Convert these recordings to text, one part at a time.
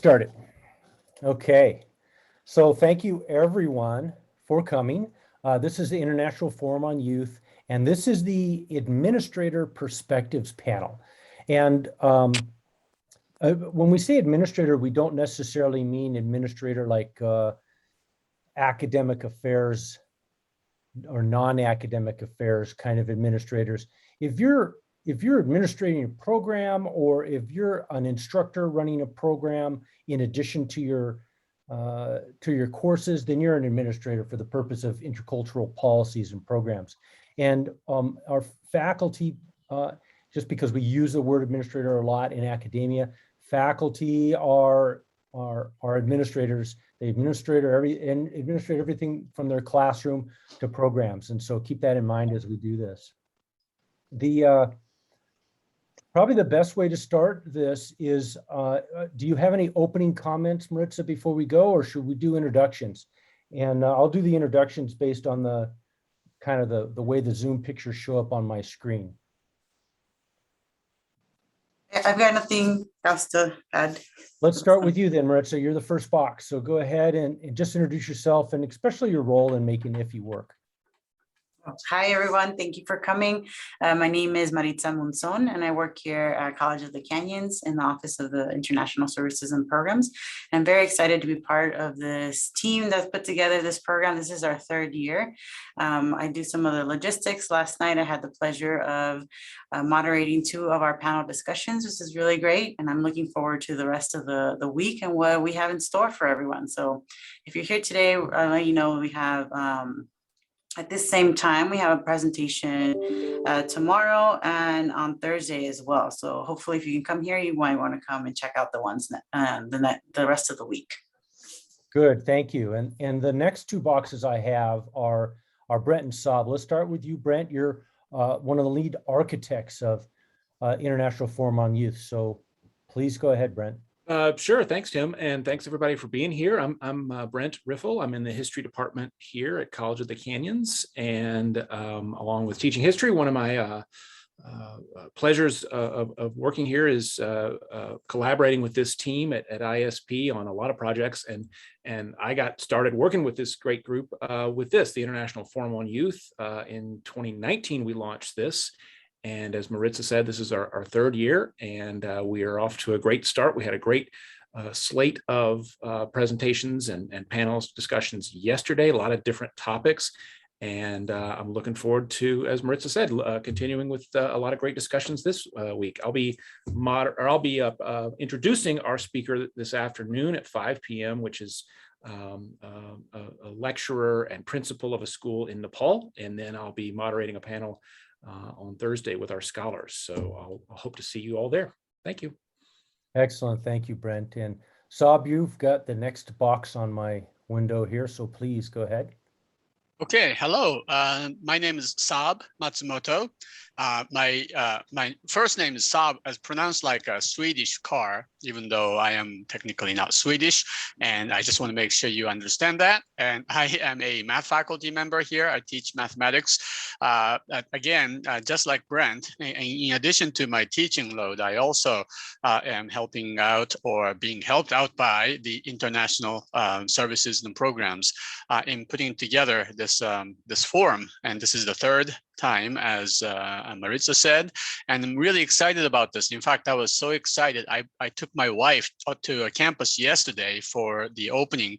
Started. Okay, so thank you everyone for coming. This is the International Forum on Youth, and this is the Administrator Perspectives panel. And when we say administrator, we don't necessarily mean administrator like academic affairs or non-academic affairs kind of administrators. If you're administrating a program, or if you're an instructor running a program in addition to your courses, then you're an administrator for the purpose of intercultural policies and programs. And our faculty, just because we use the word administrator a lot in academia, faculty are administrators. They administrate everything from their classroom to programs. And so keep that in mind as we do this. Probably the best way to start this is, do you have any opening comments, Maritza, before we go, or should we do introductions? And I'll do the introductions based on the kind of the way the Zoom pictures show up on my screen. I've got nothing else to add. Let's start with you then, Maritza. You're the first box. So go ahead and just introduce yourself and especially your role in making IFI work. Hi, everyone. Thank you for coming. My name is Maritza Monzon, and I work here at College of the Canyons in the Office of the International Services and Programs. I'm very excited to be part of this team that's put together this program. This is our third year. I do some of the logistics. Last night, I had the pleasure of moderating 2 of our panel discussions. This is really great, and I'm looking forward to the rest of the week and what we have in store for everyone. So if you're here today, I'll let you know we have at this same time, we have a presentation tomorrow and on Thursday as well. So hopefully if you can come here, you might want to come and check out the ones the rest of the week. Good, thank you. And the next 2 boxes I have are Brent and Saab. Let's start with you, Brent. You're one of the lead architects of International Forum on Youth. So please go ahead, Brent. Sure. Thanks, Tim. And thanks everybody for being here. I'm Brent Riffle. I'm in the history department here at College of the Canyons. And along with teaching history, one of my pleasures of working here is collaborating with this team at ISP on a lot of projects. And I got started working with this great group with the International Forum on Youth. In 2019, we launched this. And as Maritza said, this is our third year, and we are off to a great start. We had a great slate of presentations and panels discussions yesterday, a lot of different topics. And I'm looking forward to, as Maritza said, continuing with a lot of great discussions this week. I'll be introducing our speaker this afternoon at 5 p.m., which is a lecturer and principal of a school in Nepal. And then I'll be moderating a panel on Thursday with our scholars. So I'll hope to see you all there. Thank you. Excellent. Thank you, Brent. And Saab, you've got the next box on my window here, so please go ahead. Okay, hello. My name is Saab Matsumoto. My first name is Saab, as pronounced like a Swedish car, even though I am technically not Swedish. And I just want to make sure you understand that. And I am a math faculty member here. I teach mathematics. Again, just like Brent, in addition to my teaching load, I also am helping out or being helped out by the international services and programs in putting together this forum. And this is the third time, as Maritza said, and I'm really excited about this. In fact, I was so excited. I took my wife to a campus yesterday for the opening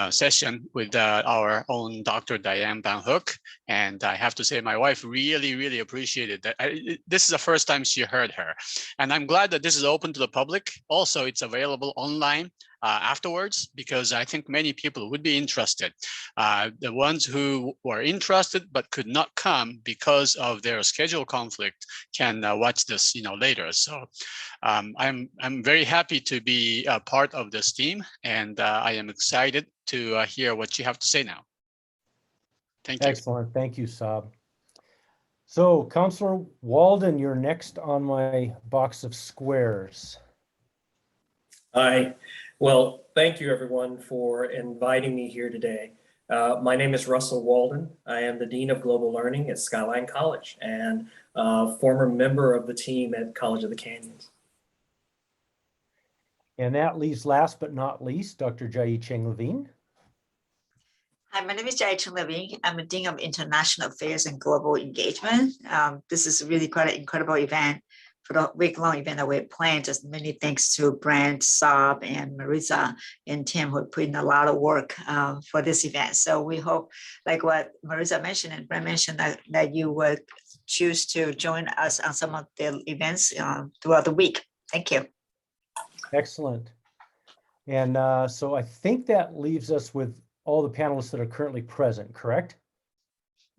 session with our own Dr. Diane Van Hook. And I have to say, my wife really, really appreciated that. This is the first time she heard her. And I'm glad that this is open to the public. Also, it's available online afterwards, because I think many people would be interested. The ones who were interested but could not come because of their schedule conflict can watch this, later. So I'm very happy to be a part of this team, and I am excited to hear what you have to say now. Thank you. Excellent. Thank you, Saab. So, Councillor Waldon, you're next on my box of squares. Hi. Well, thank you everyone for inviting me here today. My name is Russell Waldon. I am the Dean of Global Learning at Skyline College and former member of the team at College of the Canyons. And that leaves last but not least, Dr. Jia-Yi Cheng-Levine. Hi, my name is Jia-Yi Cheng-Levine. I'm a Dean of International Affairs and Global Engagement. This is really quite an incredible event for the week-long event that we planned. Just many thanks to Brent, Saab, and Marisa and Tim who put in a lot of work for this event. So we hope, like what Marisa mentioned and Brent mentioned, that you would choose to join us on some of the events throughout the week. Thank you. Excellent. And so I think that leaves us with all the panelists that are currently present, correct?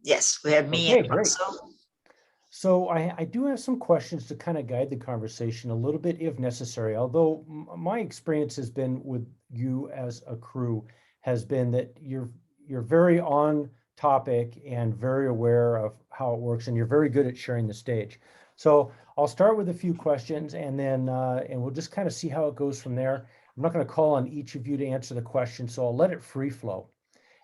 Yes, we have me Okay, and great. Russell. So I do have some questions to kind of guide the conversation a little bit if necessary, although my experience has been with you as a crew has been that you're very on topic and very aware of how it works, and you're very good at sharing the stage. So I'll start with a few questions and then and we'll just kind of see how it goes from there. I'm not going to call on each of you to answer the question, so I'll let it free flow.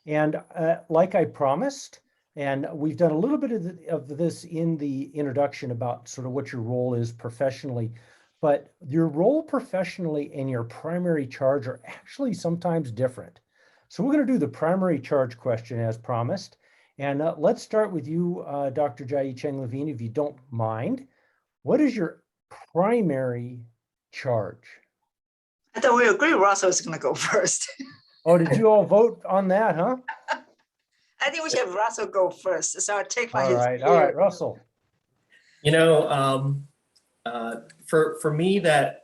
And like I promised, and we've done a little bit of this in the introduction about sort of what your role is professionally, but your role professionally and your primary charge are actually sometimes different. So we're going to do the primary charge question as promised. And let's start with you, Dr. Jia-Yi Cheng-Levine, if you don't mind. What is your primary charge? I thought we agreed Russell is going to go first. Oh, did you all vote on that, huh? I think we should have Russell go first. So I'll take my. All right, Russell. You know, for me, that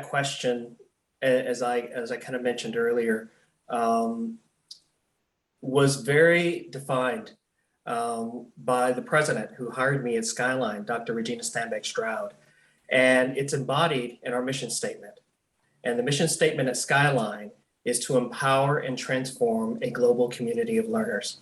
question, as I kind of mentioned earlier, was very defined by the president who hired me at Skyline, Dr. Regina Stanback-Stroud, and it's embodied in our mission statement. And the mission statement at Skyline is to empower and transform a global community of learners.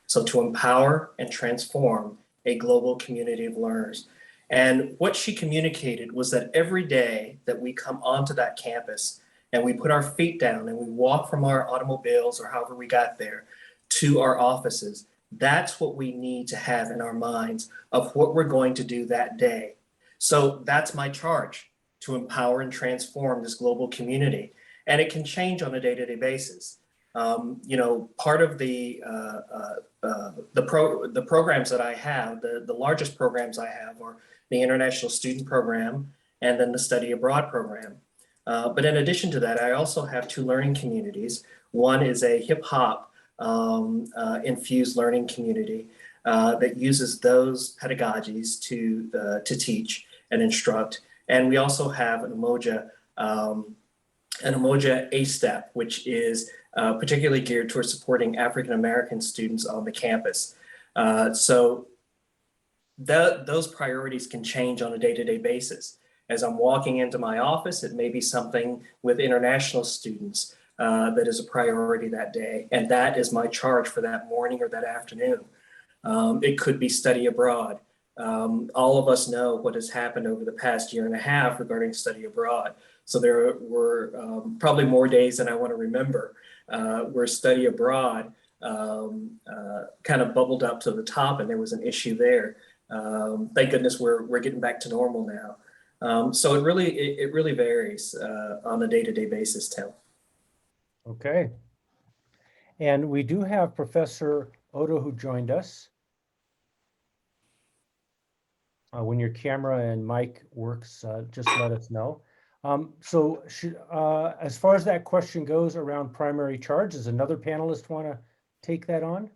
So to empower and transform a global community of learners. And what she communicated was that every day that we come onto that campus and we put our feet down and we walk from our automobiles or however we got there to our offices, that's what we need to have in our minds of what we're going to do that day. So that's my charge, to empower and transform this global community. And it can change on a day-to-day basis. You know, part of the programs that I have, the largest programs I have are the International Student Program and then the Study Abroad Program. But in addition to that, I also have two learning communities. One is a hip hop infused learning community that uses those pedagogies to teach and instruct. And we also have an Umoja A-Step, which is particularly geared towards supporting African-American students on the campus. So those priorities can change on a day-to-day basis. As I'm walking into my office, it may be something with international students that is a priority that day. And that is my charge for that morning or that afternoon. It could be study abroad. All of us know what has happened over the past year and a half regarding study abroad. So there were probably more days than I want to remember where study abroad kind of bubbled up to the top and there was an issue there. Thank goodness we're getting back to normal now. So it really varies on a day-to-day basis, Tim. Okay. And we do have Professor Odo who joined us. When your camera and mic works, just let us know. So as far as that question goes around primary charge, does another panelist want to take that on?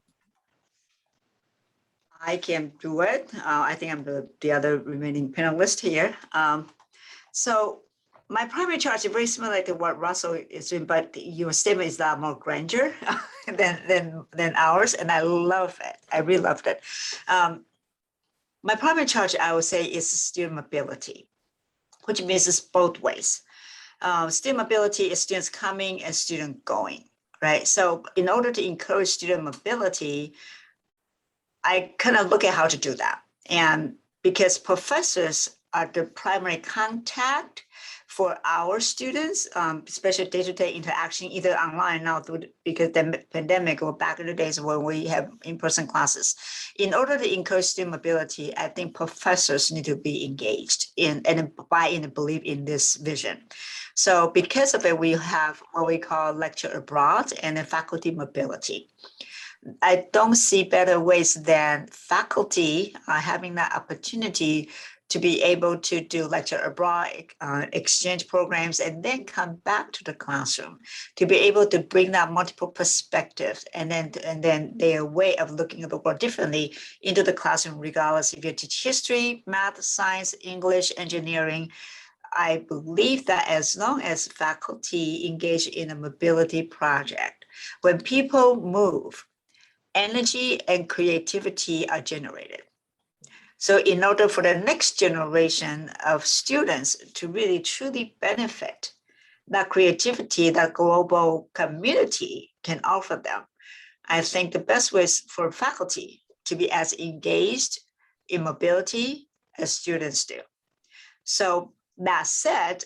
I can do it. I think I'm the other remaining panelist here. So my primary charge is very similar to what Russell is doing, but your statement is a lot more grandeur than ours, and I love it. I really loved it. My primary charge, I would say, is student mobility, which means it's both ways. Student mobility is students coming and students going, right? So in order to encourage student mobility, I kind of look at how to do that. And because professors are the primary contact for our students, especially day-to-day interaction, either online now because the pandemic or back in the days when we have in-person classes. In order to encourage student mobility, I think professors need to be engaged in and buy in and believe in this vision. So because of it, we have what we call lecture abroad and then faculty mobility. I don't see better ways than faculty having that opportunity to be able to do lecture abroad, exchange programs, and then come back to the classroom to be able to bring that multiple perspectives and then their way of looking at the world differently into the classroom, regardless if you teach history, math, science, English, engineering. I believe that as long as faculty engage in a mobility project, when people move, energy and creativity are generated. So in order for the next generation of students to really truly benefit, that creativity that global community can offer them, I think the best way is for faculty to be as engaged in mobility as students do. So that said,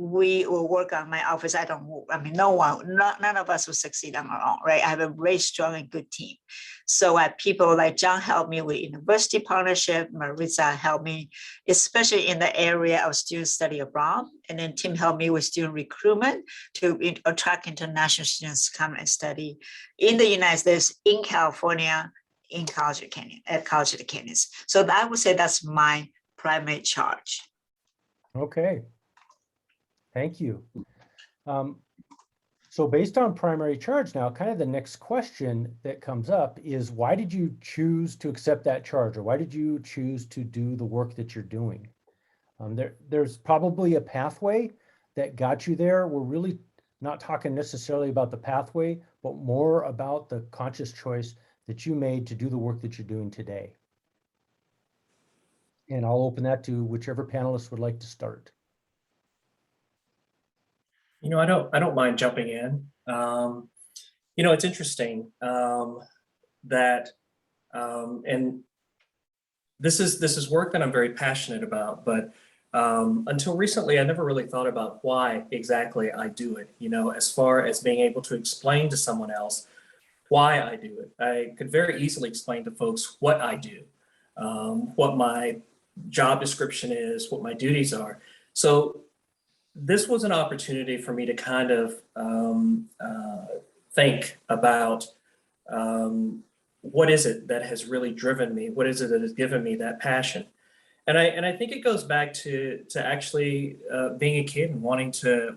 we will work on my office. None of us will succeed on our own, right? I have a very strong and good team. So people like John helped me with university partnership, Maritza helped me, especially in the area of student study abroad. And then Tim helped me with student recruitment to attract international students to come and study in the United States, in California, in College of the Canyons. So I would say that's my primary charge. Okay. Thank you. So based on primary charge now, kind of the next question that comes up is, why did you choose to accept that charge, or why did you choose to do the work that you're doing? There's probably a pathway that got you there. We're really not talking necessarily about the pathway, but more about the conscious choice that you made to do the work that you're doing today. And I'll open that to whichever panelist would like to start. You know, I don't mind jumping in. You know, it's interesting that, and this is work that I'm very passionate about, but until recently, I never really thought about why exactly I do it. You know, as far as being able to explain to someone else why I do it. I could very easily explain to folks what I do, what my job description is, what my duties are. So this was an opportunity for me to kind of think about what is it that has really driven me? What is it that has given me that passion? And I think it goes back to actually being a kid and wanting to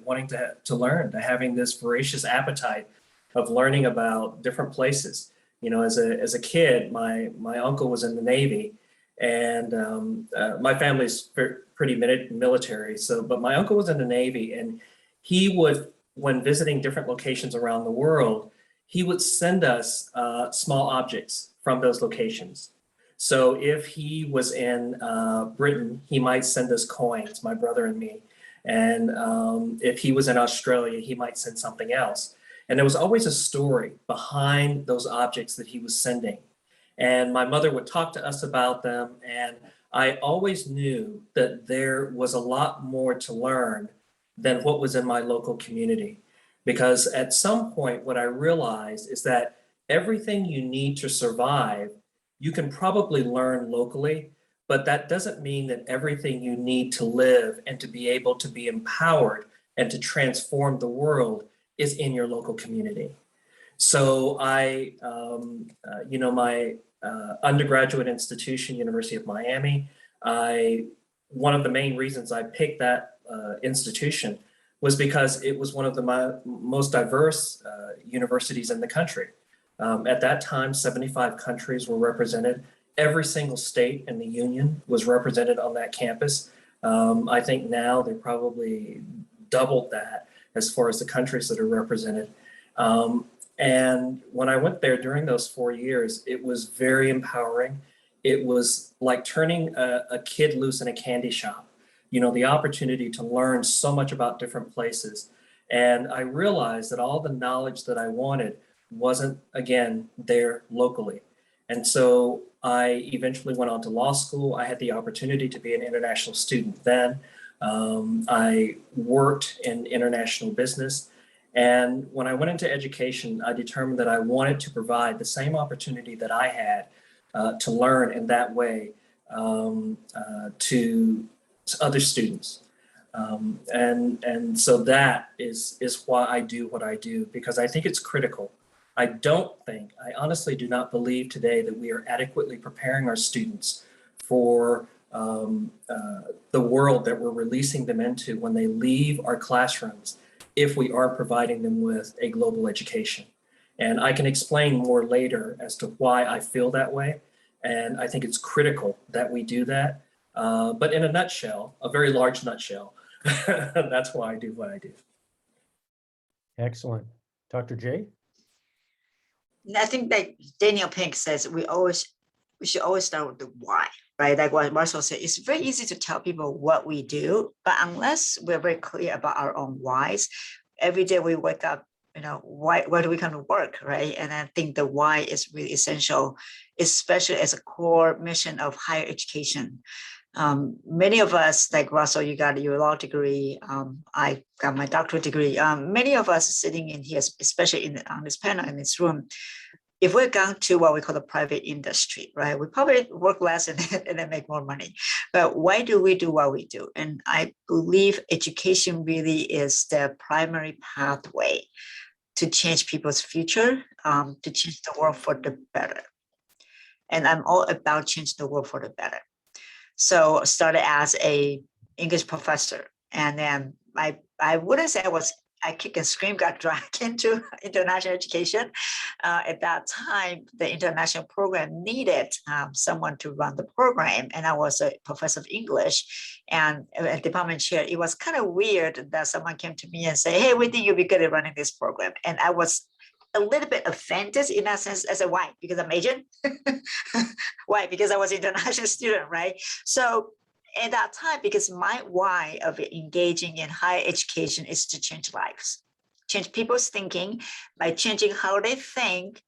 learn, to having this voracious appetite of learning about different places. You know, as a kid, my uncle was in the Navy, and my family's pretty military. So, but my uncle was in the Navy, and he would, when visiting different locations around the world, he would send us small objects from those locations. So if he was in Britain, he might send us coins, my brother and me. And if he was in Australia, he might send something else. And there was always a story behind those objects that he was sending. And my mother would talk to us about them. And I always knew that there was a lot more to learn than what was in my local community. Because at some point, what I realized is that everything you need to survive, you can probably learn locally, but that doesn't mean that everything you need to live and to be able to be empowered and to transform the world is in your local community. So I, my undergraduate institution, University of Miami, one of the main reasons I picked that institution was because it was one of the most diverse universities in the country. At that time, 75 countries were represented. Every single state in the union was represented on that campus. I think now they probably doubled that as far as the countries that are represented. And when I went there during those 4 years, it was very empowering. It was like turning a kid loose in a candy shop. You know, the opportunity to learn so much about different places. And I realized that all the knowledge that I wanted wasn't, again, there locally. And so I eventually went on to law school. I had the opportunity to be an international student then. I worked in international business. And when I went into education, I determined that I wanted to provide the same opportunity that I had to learn in that way to other students. And so that is why I do what I do, because I think it's critical. I honestly do not believe today that we are adequately preparing our students for the world that we're releasing them into when they leave our classrooms, if we are providing them with a global education. And I can explain more later as to why I feel that way. And I think it's critical that we do that. But in a nutshell, a very large nutshell, that's why I do what I do. Excellent. Dr. J? I think like Daniel Pink says, we should always start with the why, right? Like what Marshall said, it's very easy to tell people what we do, but unless we're very clear about our own whys, every day we wake up, why do we come to work, right? And I think the why is really essential, especially as a core mission of higher education. Many of us, like Russell, you got your law degree. I got my doctorate degree. Many of us sitting in here, especially on this panel in this room, if we're gone to what we call the private industry, right, we probably work less and then make more money. But why do we do what we do? And I believe education really is the primary pathway to change people's future, to change the world for the better. And I'm all about changing the world for the better. So I started as a English professor, and then I wouldn't say I kick and scream, got dragged into international education. At that time, the international program needed someone to run the program, and I was a professor of English and a department chair. It was kind of weird that someone came to me and said, "Hey, we think you'll be good at running this program," and I was a little bit offended in that sense. I said, why? Because I'm Asian? Why? Because I was an international student, right? So at that time, because my why of engaging in higher education is to change lives, change people's thinking by changing how they think,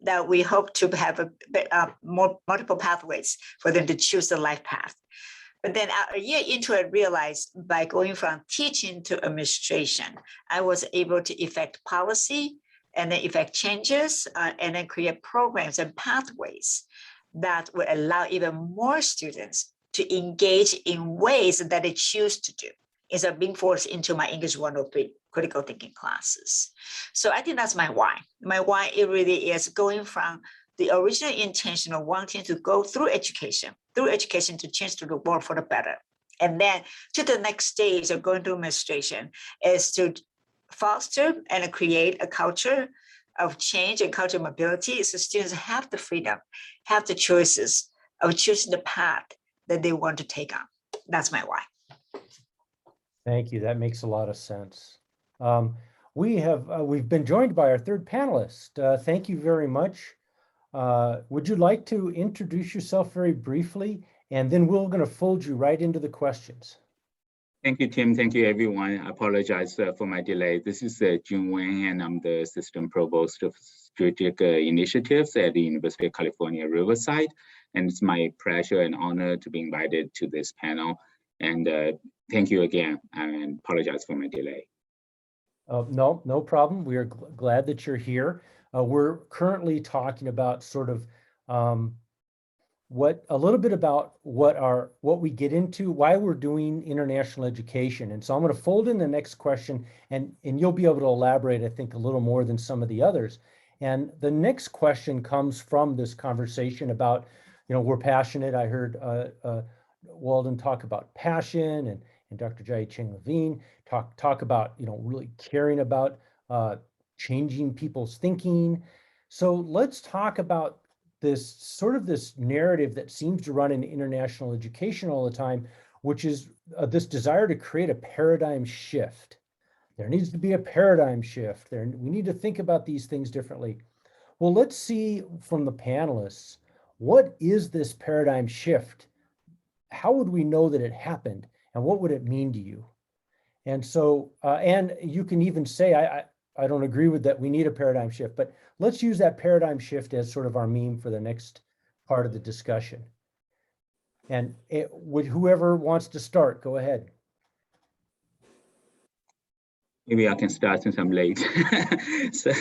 that we hope to have more multiple pathways for them to choose the life path. But then a year into it, I realized by going from teaching to administration, I was able to effect policy and then effect changes and then create programs and pathways that would allow even more students to engage in ways that they choose to do instead of being forced into my English 103 critical thinking classes. So I think that's my why. My why, it really is going from the original intention of wanting to go through education to change the world for the better. And then to the next stage of going through administration is to foster and create a culture of change and culture of mobility, so students have the freedom, have the choices of choosing the path that they want to take on. That's my why. Thank you. That makes a lot of sense. We've been joined by our third panelist. Thank you very much. Would you like to introduce yourself very briefly, and then we're going to fold you right into the questions. Thank you, Tim. Thank you, everyone. I apologize for my delay. This is Wang, and I'm the Assistant Provost of Strategic Initiatives at the University of California, Riverside. And it's my pleasure and honor to be invited to this panel. And thank you again, and apologize for my delay. No problem. We are glad that you're here. We're currently talking about sort of a little bit about what we get into, why we're doing international education. And so I'm going to fold in the next question, and you'll be able to elaborate, I think, a little more than some of the others. And the next question comes from this conversation about, we're passionate. I heard Waldon talk about passion, and Dr. Jia-Yi Cheng-Levine talk about, really caring about changing people's thinking. So let's talk about this narrative that seems to run in international education all the time, which is this desire to create a paradigm shift. There needs to be a paradigm shift. We need to think about these things differently. Well, let's see from the panelists, what is this paradigm shift? How would we know that it happened, and what would it mean to you? And so, and you can even say, I don't agree with that. We need a paradigm shift, but let's use that paradigm shift as sort of our meme for the next part of the discussion. And whoever wants to start, go ahead. Maybe I can start since I'm late. So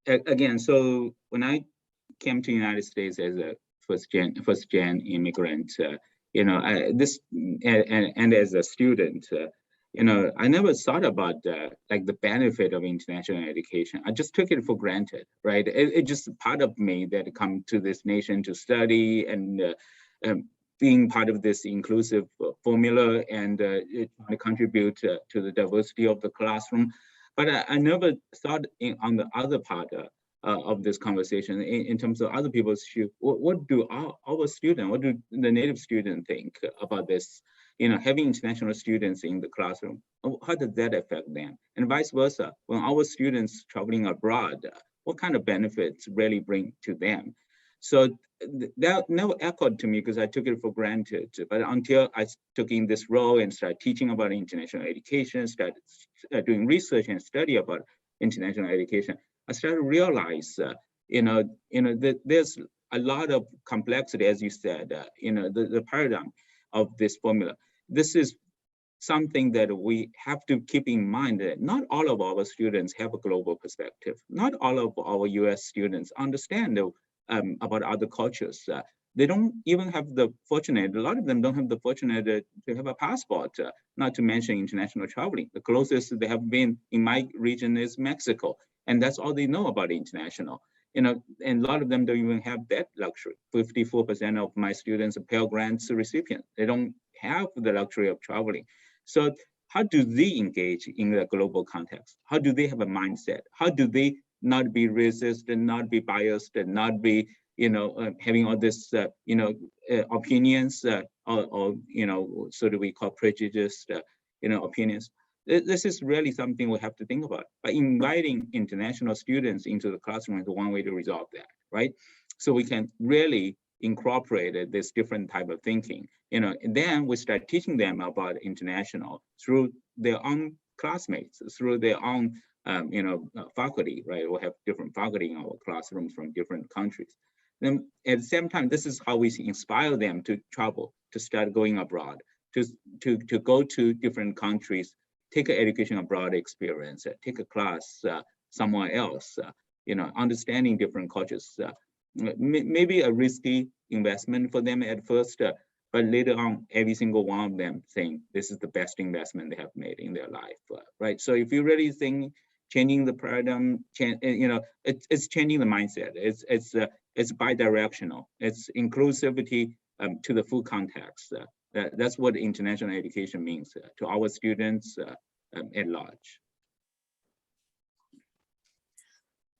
again, so when I came to the United States as a first gen immigrant, and as a student, I never thought about like the benefit of international education. I just took it for granted, right? It's just part of me that come to this nation to study and being part of this inclusive formula and to contribute to the diversity of the classroom. But I never thought on the other part of this conversation in terms of other people's shoes. What do our students, what do the native students think about this? Having international students in the classroom, how does that affect them? And vice versa, when our students traveling abroad, what kind of benefits really bring to them? So that never echoed to me because I took it for granted. But until I took in this role and started teaching about international education, started doing research and study about international education, I started to realize, that there's a lot of complexity, as you said, the paradigm of this formula. This is something that we have to keep in mind that not all of our students have a global perspective. Not all of our US students understand about other cultures. They don't even have the fortunate, a lot of them don't have the fortunate to have a passport, not to mention international traveling. The closest they have been in my region is Mexico. And that's all they know about international. And a lot of them don't even have that luxury. 54% of my students are Pell Grants recipients. They don't have the luxury of traveling. So how do they engage in the global context? How do they have a mindset? How do they not be racist and not be biased and not be, having all this, opinions or sort of we call prejudiced, opinions? This is really something we have to think about. By inviting international students into the classroom is one way to resolve that, right? So we can really incorporate this different type of thinking, and then we start teaching them about international through their own classmates, through their own, faculty, right? We have different faculty in our classrooms from different countries. Then at the same time, this is how we inspire them to travel, to start going abroad, to go to different countries, take an education abroad experience, take a class somewhere else, understanding different cultures. Maybe a risky investment for them at first, but later on, every single one of them saying this is the best investment they have made in their life, right? So if you really think changing the paradigm, it's changing the mindset. It's bi-directional. It's inclusivity to the full context. That's what international education means to our students at large.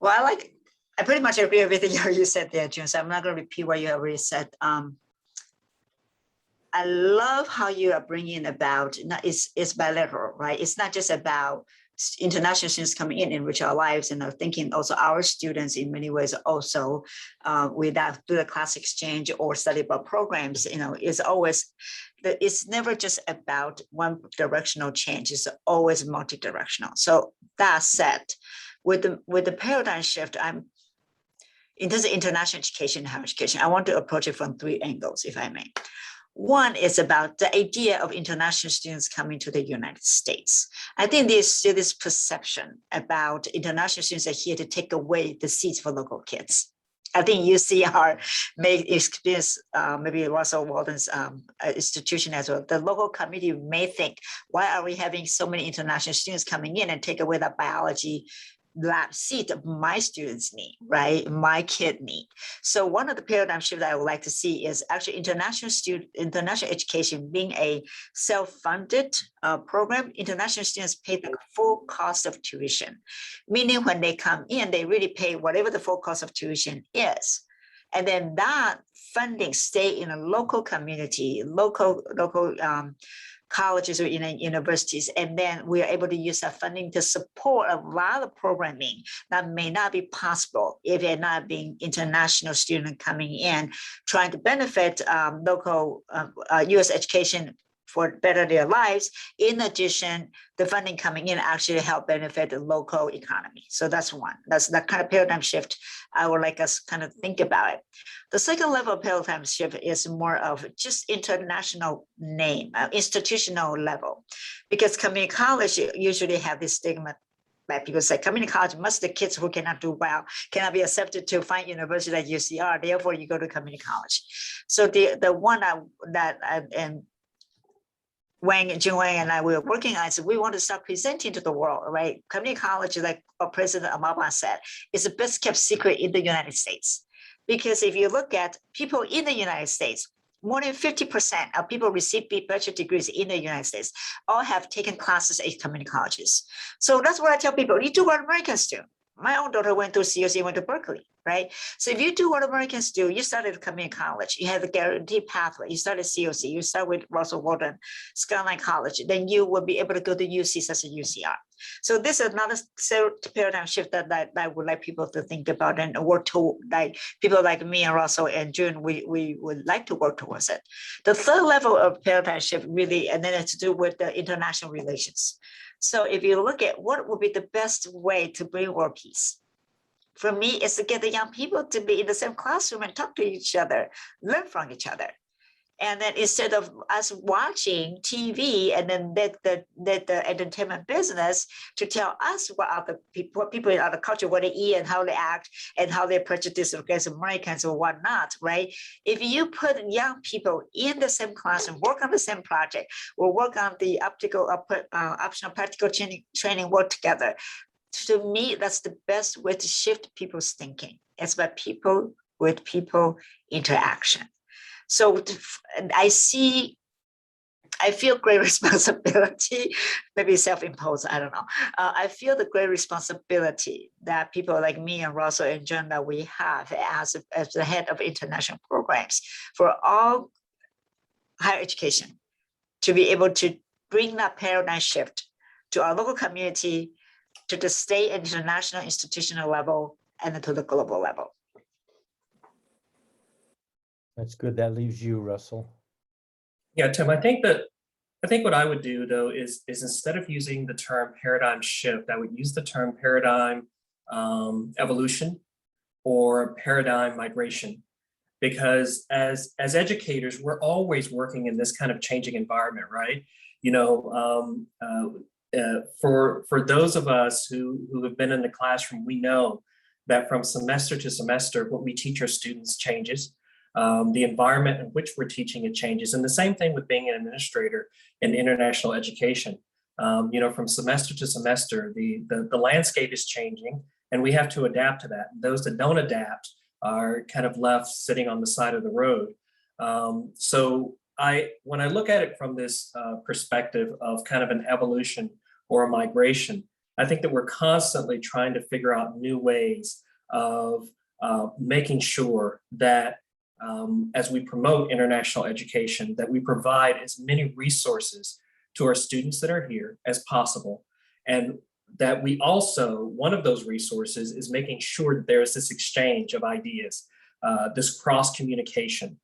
Well, I pretty much agree with everything you said there, Jun. So I'm not going to repeat what you already said. I love how you are bringing about, it's bilateral, right? It's not just about international students coming in enrich our lives, and are thinking also our students in many ways also with that through the class exchange or study abroad programs, it's never just about one directional change, it's always multi-directional. So that said, with the paradigm shift, in terms of international education and higher education, I want to approach it from 3 angles, if I may. One is about the idea of international students coming to the United States. I think there's still this perception about international students are here to take away the seats for local kids. I think you see our experience, maybe Russell Waldon's institution as well. The local committee may think, why are we having so many international students coming in and take away the biology lab seat my students need, right? My kid need. So one of the paradigm shifts I would like to see is actually international education being a self-funded program. International students pay the full cost of tuition, meaning when they come in, they really pay whatever the full cost of tuition is. And then that funding stay in a local community, local colleges or universities, and then we are able to use that funding to support a lot of programming that may not be possible if they're not being international student coming in, trying to benefit local US education for better their lives. In addition, the funding coming in actually help benefit the local economy. So that's one. That's that kind of paradigm shift I would like us kind of think about it. The second level of paradigm shift is more of just international name, institutional level, because community college usually have this stigma that people say community college must the kids who cannot do well cannot be accepted to find university like UCR. Therefore, you go to community college. So the one and Wang, Jia-Yi and I were working on is we want to start presenting to the world, right? Community college, like President Obama said, is the best kept secret in the United States. Because if you look at people in the United States, more than 50% of people receive bachelor degrees in the United States all have taken classes at community colleges. So that's what I tell people, you do what Americans do. My own daughter went to COC, went to Berkeley, right? So if you do what Americans do, you started at community college, you have a guaranteed pathway, you start at COC, you start with Russell Waldon, Skyline College, then you will be able to go to UC such as UCR. So this is another paradigm shift that I would like people to think about and work to, like people like me and Russell and June, we would like to work towards it. The third level of paradigm shift really, and then it's to do with the international relations. So if you look at what would be the best way to bring world peace, for me, it's to get the young people to be in the same classroom and talk to each other, learn from each other. And then instead of us watching TV and then let the entertainment business to tell us what people in other culture, what they eat and how they act and how they prejudice against Americans or whatnot, right? If you put young people in the same classroom, work on the same project, or work on the optional practical training, work together, to me, that's the best way to shift people's thinking. It's about people with people interaction. So I feel great responsibility, maybe self-imposed, I don't know. I feel the great responsibility that people like me and Russell and John that we have as the head of international programs for all higher education to be able to bring that paradigm shift to our local community, to the state and international institutional level, and to the global level. That's good. That leaves you, Russell. Yeah, Tim, I think what I would do though is instead of using the term paradigm shift, I would use the term paradigm evolution or paradigm migration, because as educators, we're always working in this kind of changing environment, right? You know, for those of us who have been in the classroom, we know that from semester to semester, what we teach our students changes. The environment in which we're teaching it changes. And the same thing with being an administrator in international education. You know, from semester to semester, the landscape is changing and we have to adapt to that. Those that don't adapt are kind of left sitting on the side of the road. So when I look at it from this perspective of kind of an evolution or a migration, I think that we're constantly trying to figure out new ways of making sure that as we promote international education, that we provide as many resources to our students that are here as possible. And that we also, one of those resources is making sure that there is this exchange of ideas, this cross-communication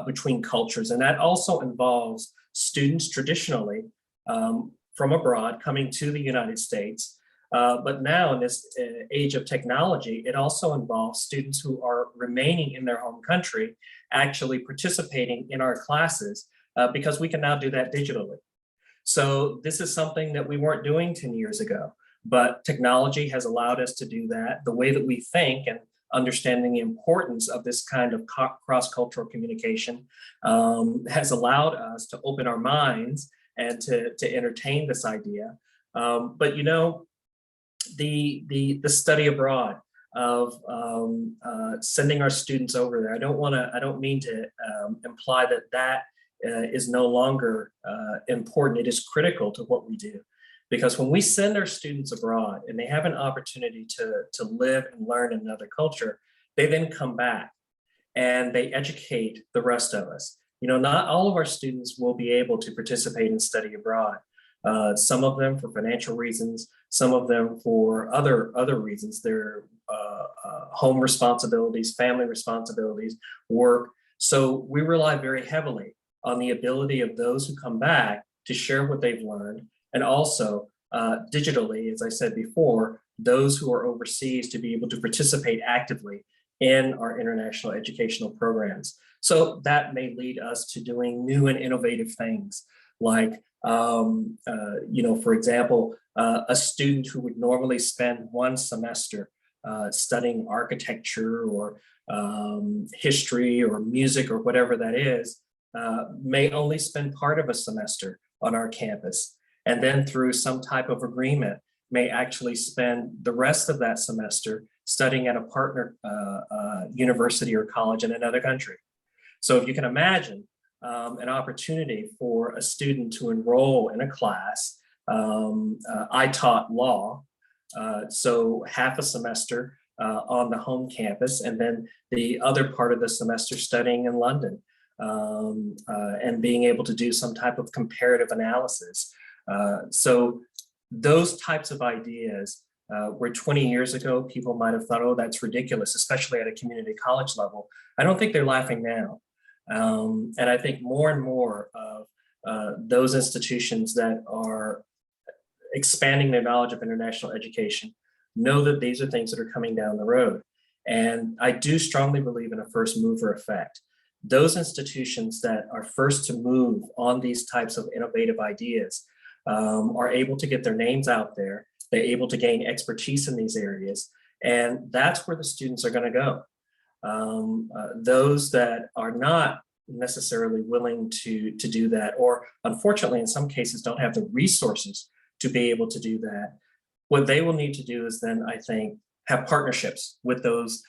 between cultures. And that also involves students traditionally from abroad coming to the United States. But now in this age of technology, it also involves students who are remaining in their home country, actually participating in our classes, because we can now do that digitally. So this is something that we weren't doing 10 years ago, but technology has allowed us to do that. The way that we think and understanding the importance of this kind of cross-cultural communication has allowed us to open our minds and to entertain this idea. But you know, the study abroad of sending our students over there, I don't mean to imply that is no longer important. It is critical to what we do, because when we send our students abroad and they have an opportunity to live and learn in another culture, they then come back and they educate the rest of us. You know, not all of our students will be able to participate in study abroad. Some of them for financial reasons, some of them for other reasons, their home responsibilities, family responsibilities, work. So we rely very heavily on the ability of those who come back to share what they've learned, and also digitally, as I said before, those who are overseas to be able to participate actively in our international educational programs. So that may lead us to doing new and innovative things like, for example, a student who would normally spend one semester studying architecture or history or music or whatever that is, may only spend part of a semester on our campus, and then through some type of agreement may actually spend the rest of that semester studying at a partner university or college in another country. So if you can imagine an opportunity for a student to enroll in a class, I taught law, so half a semester on the home campus, and then the other part of the semester studying in London, and being able to do some type of comparative analysis. So those types of ideas, where 20 years ago, people might have thought, oh, that's ridiculous, especially at a community college level. I don't think they're laughing now. And I think more and more of those institutions that are expanding their knowledge of international education know that these are things that are coming down the road. And I do strongly believe in a first mover effect. Those institutions that are first to move on these types of innovative ideas are able to get their names out there. They're able to gain expertise in these areas. And that's where the students are going to go. Those that are not necessarily willing to do that, or unfortunately, in some cases, don't have the resources to be able to do that, what they will need to do is then, I think, have partnerships with those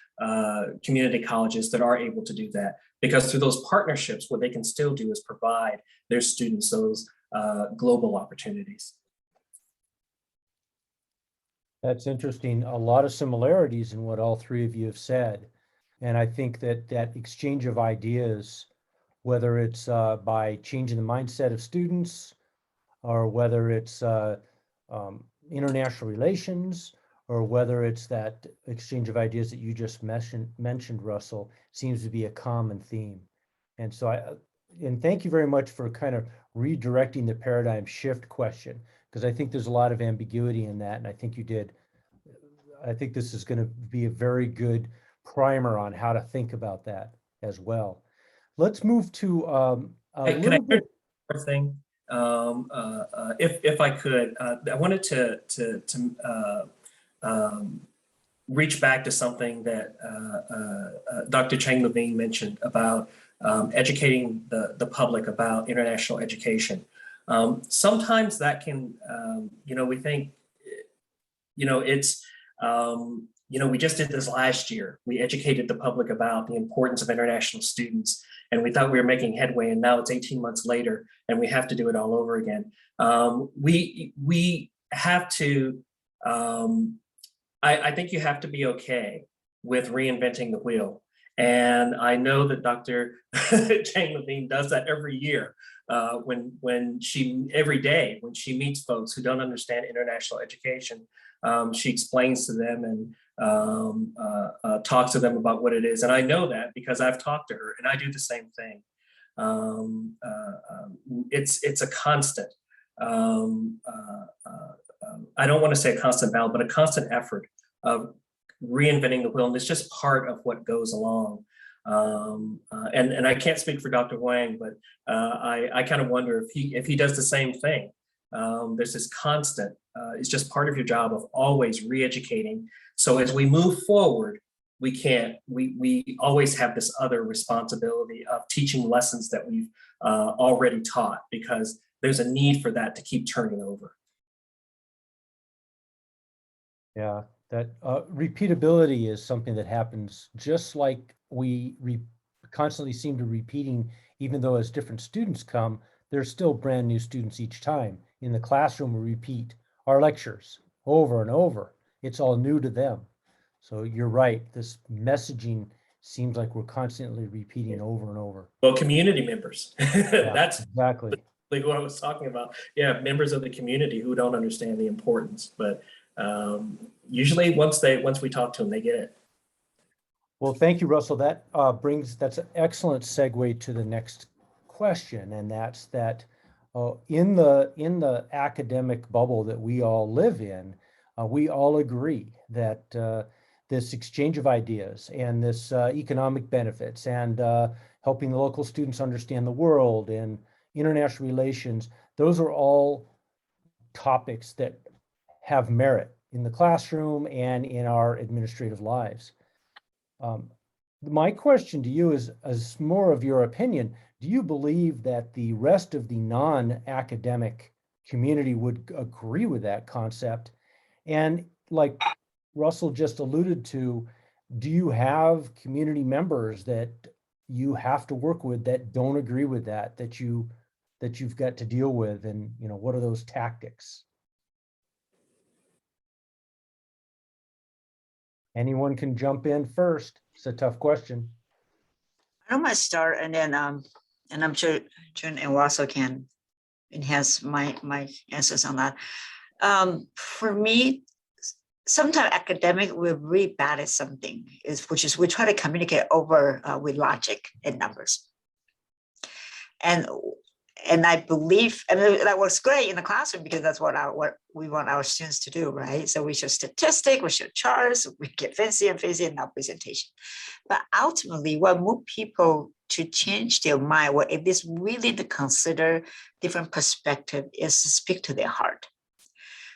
community colleges that are able to do that. Because through those partnerships, what they can still do is provide their students those global opportunities. That's interesting. A lot of similarities in what all three of you have said. And I think that that exchange of ideas, whether it's by changing the mindset of students, or whether it's international relations, or whether it's that exchange of ideas that you just mentioned, Russell, seems to be a common theme. And so and thank you very much for kind of redirecting the paradigm shift question, because I think there's a lot of ambiguity in that. And I think you did. I think this is going to be a very good primer on how to think about that as well. Let's move to Can I do one thing? If I could, I wanted to reach back to something that Dr. Cheng-Levine mentioned about educating the public about international education. Sometimes that can, we think, it's, we just did this last year. We educated the public about the importance of international students, and we thought we were making headway, and now it's 18 months later, and we have to do it all over again. We have to, I think you have to be okay with reinventing the wheel. And I know that Dr. Cheng-Levine does that every year every day when she meets folks who don't understand international education. She explains to them and talks to them about what it is. And I know that because I've talked to her, and I do the same thing. It's a constant. I don't want to say a constant battle, but a constant effort of reinventing the wheel. And it's just part of what goes along. And I can't speak for Dr. Wang, but I kind of wonder if he does the same thing. There's this constant, it's just part of your job of always re-educating. So as we move forward, we always have this other responsibility of teaching lessons that we've already taught, because there's a need for that to keep turning over. Yeah, that repeatability is something that happens just like we constantly seem to repeating, even though as different students come, there's still brand new students each time. In the classroom, we repeat our lectures over and over. It's all new to them. So you're right, this messaging seems like we're constantly repeating over and over. Well, community members, Yeah, that's exactly like what I was talking about. Yeah, members of the community who don't understand the importance, but usually once we talk to them, they get it. Well, thank you, Russell. That's an excellent segue to the next question, and that's that in the academic bubble that we all live in, we all agree that this exchange of ideas and this economic benefits and helping the local students understand the world and international relations, those are all topics that have merit in the classroom and in our administrative lives. My question to you is more of your opinion. Do you believe that the rest of the non-academic community would agree with that concept? And like Russell just alluded to, do you have community members that you have to work with that don't agree with that you've got to deal with? And, you know, what are those tactics? Anyone can jump in first. It's a tough question. I might start, and then and I'm sure Jun and Russell can enhance my answers on that. For me, sometimes academic we're really bad at something, which is we try to communicate over with logic and numbers. And I believe, and that works great in the classroom because that's what we want our students to do, right? So we show statistics, we show charts, we get fancy and fancy in our presentation. But ultimately, what moves people to change their mind, what it is really to consider different perspective, is to speak to their heart.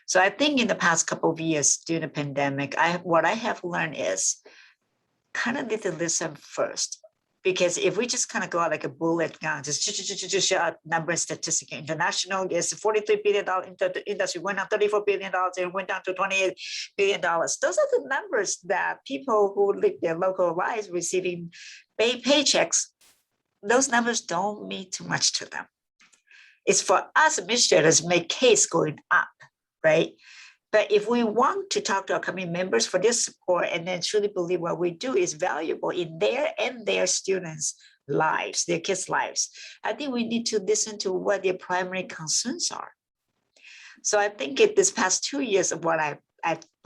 So I think in the past couple of years during the pandemic, what I have learned is kind of need to listen first. Because if we just kind of go out like a bullet gun, just show out number and statistic, international is $43 billion industry, went up $34 billion and went down to $28 billion. Those are the numbers that people who live their local lives receiving paychecks, those numbers don't mean too much to them. It's for us administrators make case going up, right? But if we want to talk to our community members for this support and then truly believe what we do is valuable in their and their students' lives, their kids' lives, I think we need to listen to what their primary concerns are. So I think this past 2 years of what I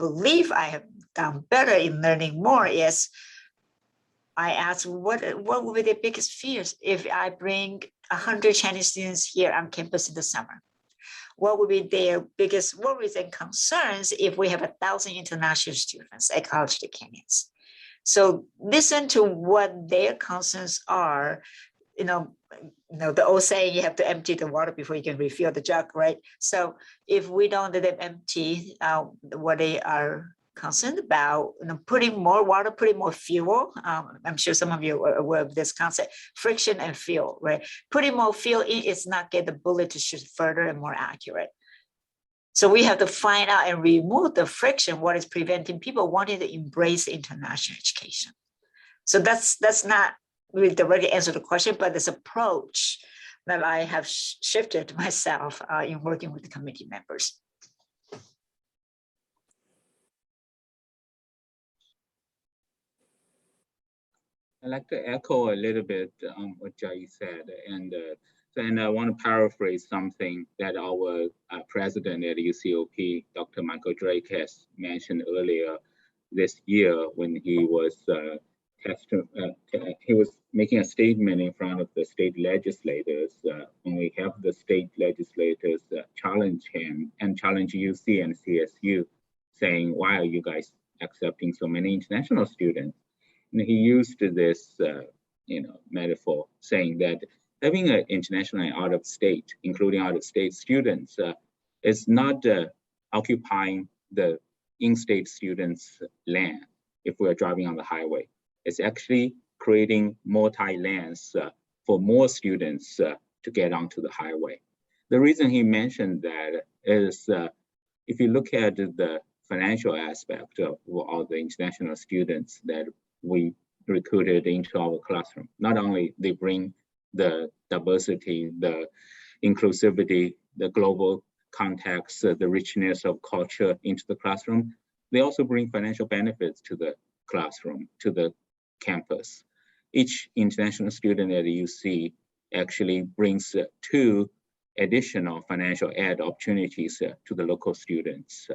believe I have done better in learning more is I asked what would be their biggest fears if I bring 100 Chinese students here on campus in the summer? What would be their biggest worries and concerns if we have 1,000 international students at College of the Canyons? So listen to what their concerns are. You know, the old saying, you have to empty the water before you can refill the jug, right? So if we don't let them empty what they are concerned about, putting more water, putting more fuel. I'm sure some of you are aware of this concept, friction and fuel, right? Putting more fuel in is not get the bullet to shoot further and more accurate. So we have to find out and remove the friction, what is preventing people wanting to embrace international education. So that's not really directly answer the question, but this approach that I have shifted myself in working with the committee members. I'd like to echo a little bit on what Jia-Yi said, and I want to paraphrase something that our president at UCOP, Dr. Michael Drake, has mentioned earlier this year when he was making a statement in front of the state legislators. When we have the state legislators challenge him and challenge UC and CSU, saying, "Why are you guys accepting so many international students?" And he used this, metaphor, saying that having an international and out of state, including out of state students, is not occupying the in-state students' land if we're driving on the highway. It's actually creating multi-lanes for more students to get onto the highway. The reason he mentioned that is if you look at the financial aspect of all the international students that we recruited into our classroom. Not only they bring the diversity, the inclusivity, the global context, the richness of culture into the classroom, they also bring financial benefits to the classroom, to the campus. Each international student at UC actually brings 2 additional financial aid opportunities to the local students.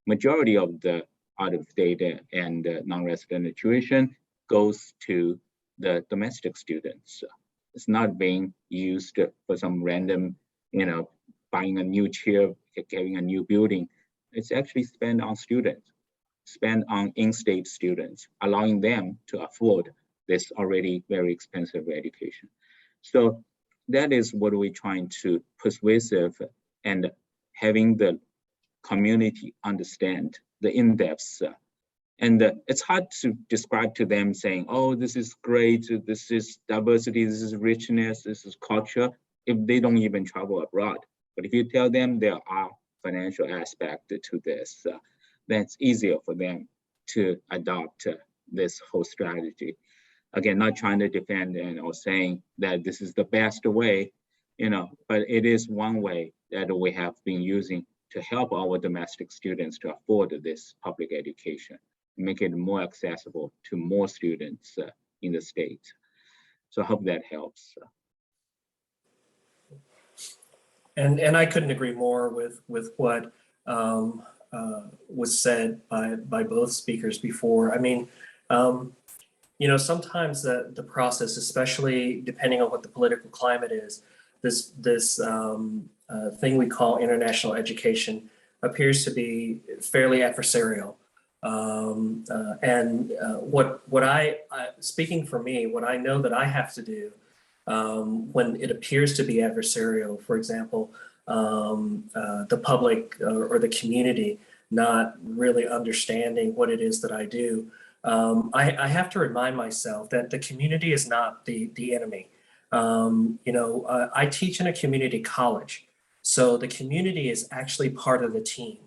Majority of the out-of-state and non-resident tuition goes to the domestic students. It's not being used for some random, buying a new chair, getting a new building. It's actually spent on students, spent on in-state students, allowing them to afford this already very expensive education. So that is what we're trying to persuasive and having the community understand the in-depth. And it's hard to describe to them saying, oh, this is great, this is diversity, this is richness, this is culture, if they don't even travel abroad. But if you tell them there are financial aspects to this, then it's easier for them to adopt this whole strategy. Again, not trying to defend or saying that this is the best way, but it is one way that we have been using to help our domestic students to afford this public education, make it more accessible to more students in the state. So I hope that helps. And I couldn't agree more with what was said by both speakers before. I mean, sometimes the process, especially depending on what the political climate is, this thing we call international education appears to be fairly adversarial. What I speaking for me, what I know that I have to do when it appears to be adversarial, for example, the public or the community not really understanding what it is that I do, I have to remind myself that the community is not the enemy. I teach in a community college, so the community is actually part of the team.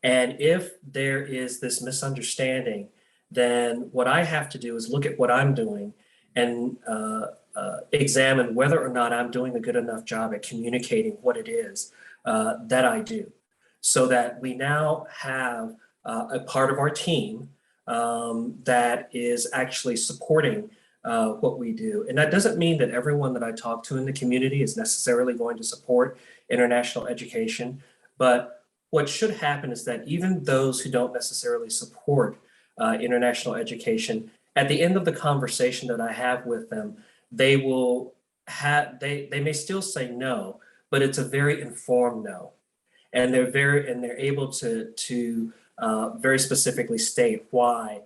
And if there is this misunderstanding, then what I have to do is look at what I'm doing and examine whether or not I'm doing a good enough job at communicating what it is that I do, so that we now have a part of our team that is actually supporting what we do. And that doesn't mean that everyone that I talk to in the community is necessarily going to support international education, but what should happen is that even those who don't necessarily support international education, at the end of the conversation that I have with them, they may still say no, but it's a very informed no. And they're able to very specifically state why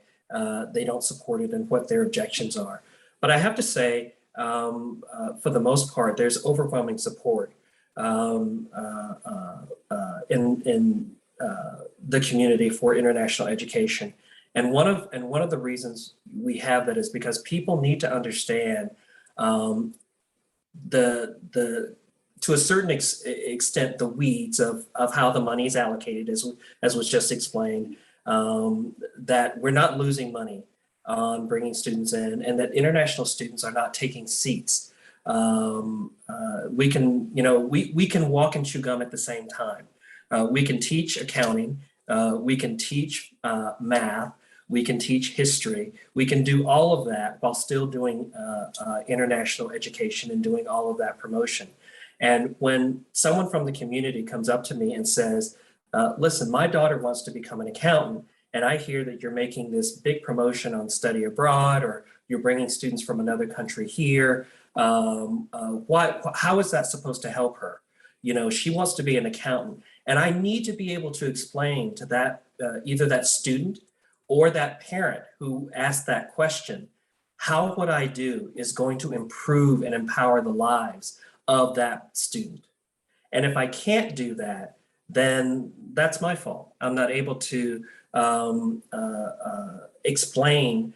they don't support it and what their objections are. But I have to say, for the most part, there's overwhelming support in the community for international education. And one of the reasons we have that is because people need to understand to a certain extent the weeds of how the money is allocated, as was just explained, that we're not losing money on bringing students in, and that international students are not taking seats. We can walk and chew gum at the same time. We can teach accounting, we can teach math, we can teach history. We can do all of that while still doing international education and doing all of that promotion. And when someone from the community comes up to me and says, listen, my daughter wants to become an accountant, and I hear that you're making this big promotion on study abroad, or you're bringing students from another country here, how is that supposed to help her? She wants to be an accountant. And I need to be able to explain to that, either that student or that parent who asked that question, how what I do is going to improve and empower the lives of that student. And if I can't do that, then that's my fault. I'm not able to explain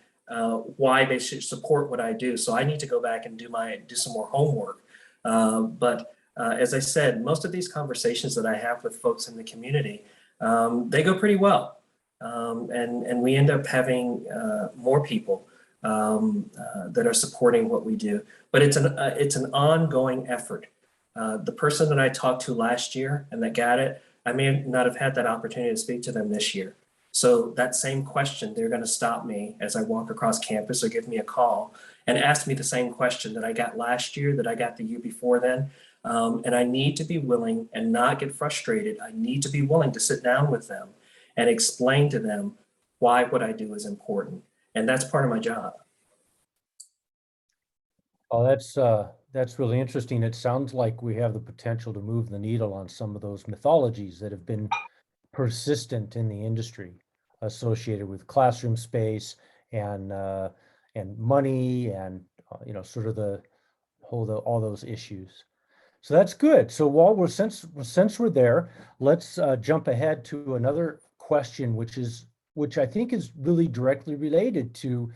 why they should support what I do. So I need to go back and do some more homework. But as I said, most of these conversations that I have with folks in the community, they go pretty well. And we end up having more people that are supporting what we do. But it's an ongoing effort. The person that I talked to last year and that got it, I may not have had that opportunity to speak to them this year. So that same question, they're going to stop me as I walk across campus or give me a call and ask me the same question that I got last year, that I got the year before then. And I need to be willing and not get frustrated. I need to be willing to sit down with them and explain to them why what I do is important. And that's part of my job. Oh, that's really interesting. It sounds like we have the potential to move the needle on some of those mythologies that have been persistent in the industry associated with classroom space and money and sort of the whole all those issues. So that's good. So while since we're there, let's jump ahead to another question, which I think is really directly related to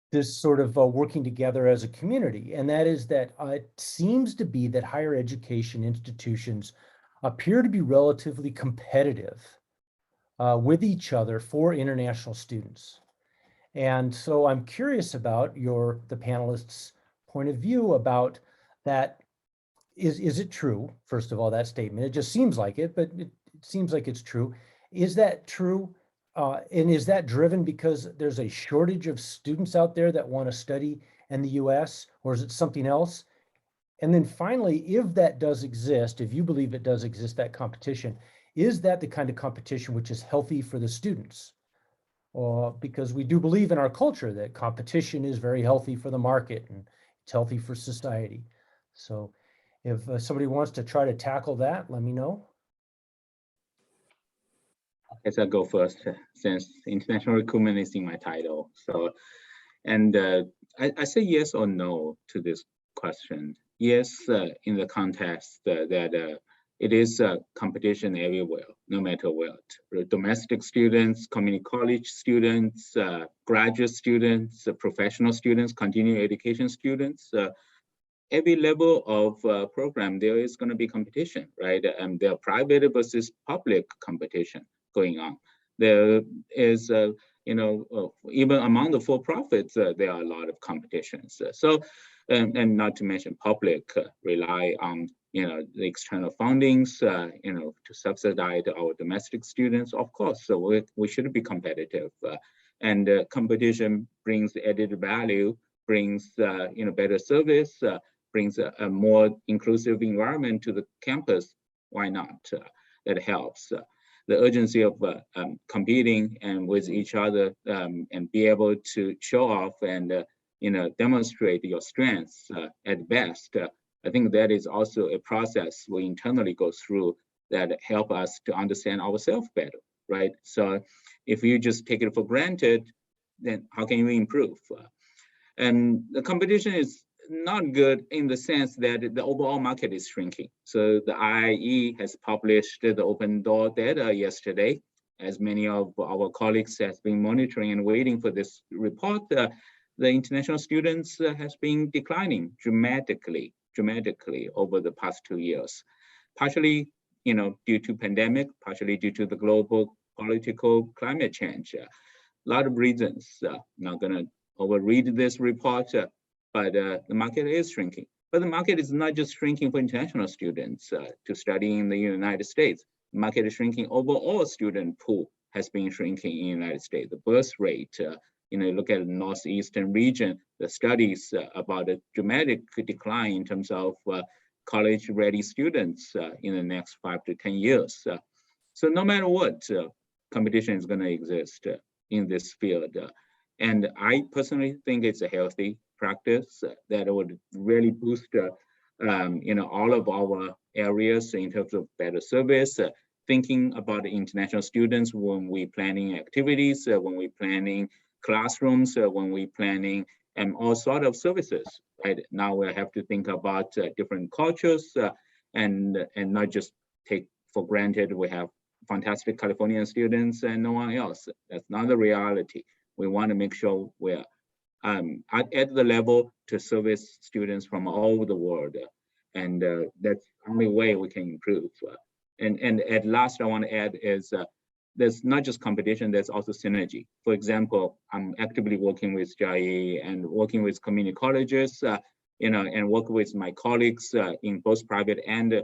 this sort of working together as a community, and that is that it seems to be that higher education institutions appear to be relatively competitive with each other for international students. And so I'm curious about the panelists' point of view about that. Is it true, first of all, that statement? It just seems like it, but it seems like it's true. Is that true? And is that driven because there's a shortage of students out there that want to study in the US, or is it something else? And then finally, if that does exist, if you believe it does exist, that competition, is that the kind of competition which is healthy for the students? Because we do believe in our culture that competition is very healthy for the market and it's healthy for society. So if somebody wants to try to tackle that, let me know. I guess I'll go first since international recruitment is in my title. So, and I say yes or no to this question. Yes, in the context that it is competition everywhere, no matter what. Domestic students, community college students, graduate students, professional students, continuing education students, every level of program, there is going to be competition, right? And there are private versus public competition going on. There is, even among the for-profits, there are a lot of competitions. And not to mention public rely on, the external fundings, to subsidize our domestic students, of course. So we should be competitive. And competition brings added value, brings, better service, brings a more inclusive environment to the campus. Why not? That helps. The urgency of competing and with each other and be able to show off and demonstrate your strengths at best. I think that is also a process we internally go through that help us to understand ourselves better, right? So if you just take it for granted, then how can you improve? And the competition is not good in the sense that the overall market is shrinking. So the IIE has published the open door data yesterday. As many of our colleagues has been monitoring and waiting for this report, the international students has been declining dramatically over the past 2 years. Partially, due to pandemic, partially due to the global political climate change. A lot of reasons. I'm not gonna overread this report, but the market is shrinking. But the market is not just shrinking for international students to study in the United States. The market is shrinking. Overall student pool has been shrinking in the United States. The birth rate, look at the Northeastern region, the studies about a dramatic decline in terms of college-ready students in the next 5 to 10 years. So no matter what, competition is going to exist in this field. And I personally think it's a healthy practice that would really boost all of our areas in terms of better service, thinking about the international students when we planning activities, when we planning classrooms, when we planning and all sort of services. Right now we have to think about different cultures and not just take for granted we have fantastic Californian students and no one else. That's not the reality. We want to make sure we're at the level to service students from all over the world. And that's the only way we can improve. And at last, I want to add is there's not just competition, there's also synergy. For example, I'm actively working with Jia-Yi and working with community colleges, and work with my colleagues in both private and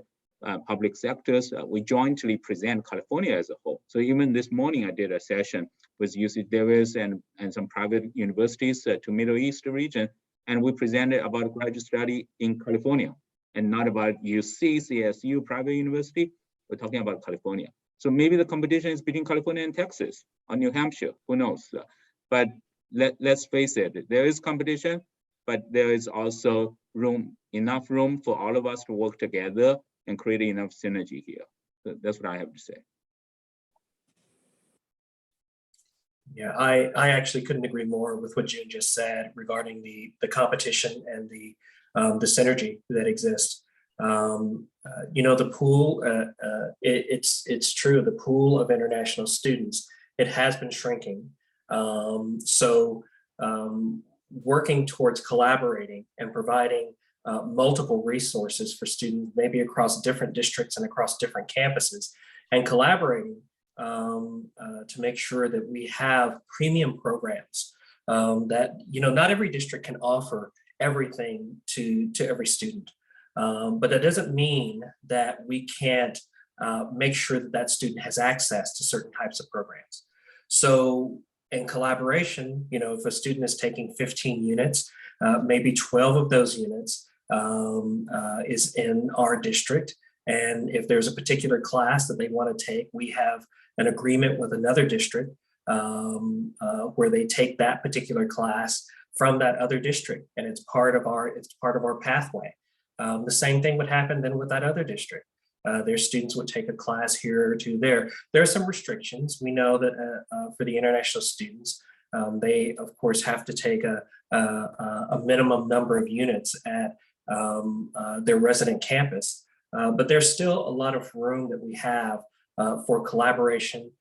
public sectors. We jointly present California as a whole. So even this morning, I did a session with UC Davis and some private universities to Middle East region, and we presented about graduate study in California and not about UC, CSU, private university. We're talking about California. So maybe the competition is between California and Texas or New Hampshire, who knows? But let's face it, there is competition, but there is also enough room for all of us to work together and create enough synergy here. So that's what I have to say. Yeah, I actually couldn't agree more with what June just said regarding the competition and the synergy that exists. The pool, it's true, the pool of international students, it has been shrinking. Working towards collaborating and providing multiple resources for students, maybe across different districts and across different campuses, and collaborating to make sure that we have premium programs that, not every district can offer everything to every student. But that doesn't mean that we can't make sure that that student has access to certain types of programs. So in collaboration, if a student is taking 15 units, maybe 12 of those units is in our district. And if there's a particular class that they want to take, we have an agreement with another district where they take that particular class from that other district, and it's part of our pathway. The same thing would happen then with that other district. Their students would take a class here or two there. There are some restrictions. We know that for the international students, they of course have to take a minimum number of units at their resident campus. But there's still a lot of room that we have for collaboration,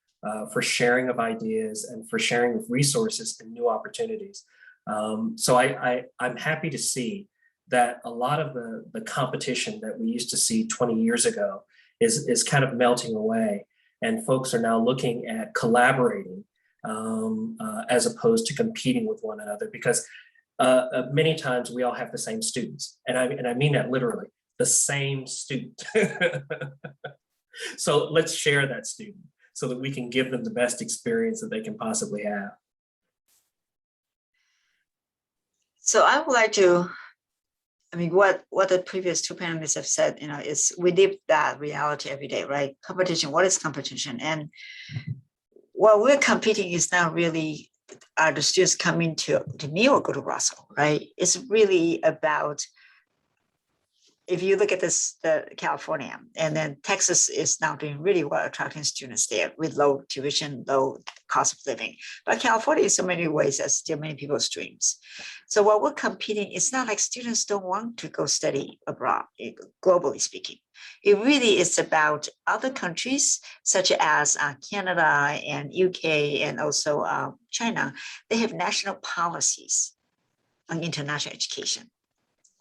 for sharing of ideas, and for sharing of resources and new opportunities. So I'm happy to see that a lot of the competition that we used to see 20 years ago is kind of melting away, and folks are now looking at collaborating as opposed to competing with one another, because many times we all have the same students, and I mean that literally, the same student. So let's share that student so that we can give them the best experience that they can possibly have. So I would like to, what the previous two panelists have said, is we live that reality every day, right? Competition, what is competition? And what we're competing is not really, are the students coming to me or go to Russell, right? It's really about, if you look at the California, and then Texas is now doing really well attracting students there with low tuition, low cost of living. But California, in so many ways, that's still many people's dreams. So what we're competing, it's not like students don't want to go study abroad, globally speaking. It really is about other countries, such as Canada and UK and also China. They have national policies on international education.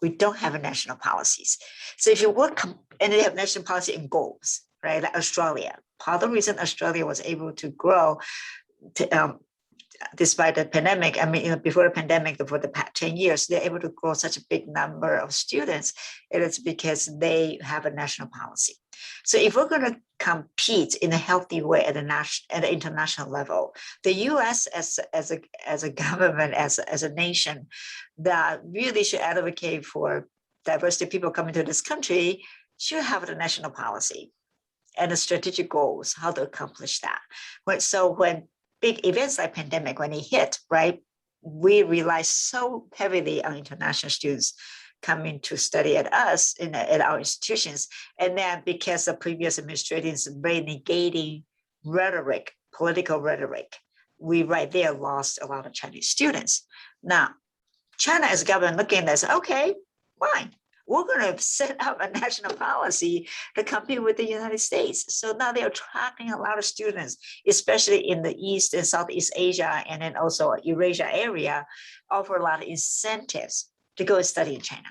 We don't have a national policies. So if you work, and they have national policy and goals, right? Like Australia. Part of the reason Australia was able to grow despite the pandemic, before the pandemic, for the past 10 years, they're able to grow such a big number of students. It is because they have a national policy. So if we're going to compete in a healthy way at the international level, the U.S. as a government, as a nation, that really should advocate for diversity of people coming to this country, should have the national policy and the strategic goals, how to accomplish that. So when big events like pandemic, when it hit, right, we rely so heavily on international students coming to study at us at our institutions. And then because the previous administrations very negating rhetoric, political rhetoric, we right there lost a lot of Chinese students. Now, China as a government looking at this, okay, fine. We're going to set up a national policy to compete with the United States. So now they're attracting a lot of students, especially in the East and Southeast Asia, and then also Eurasia area, offer a lot of incentives to go and study in China.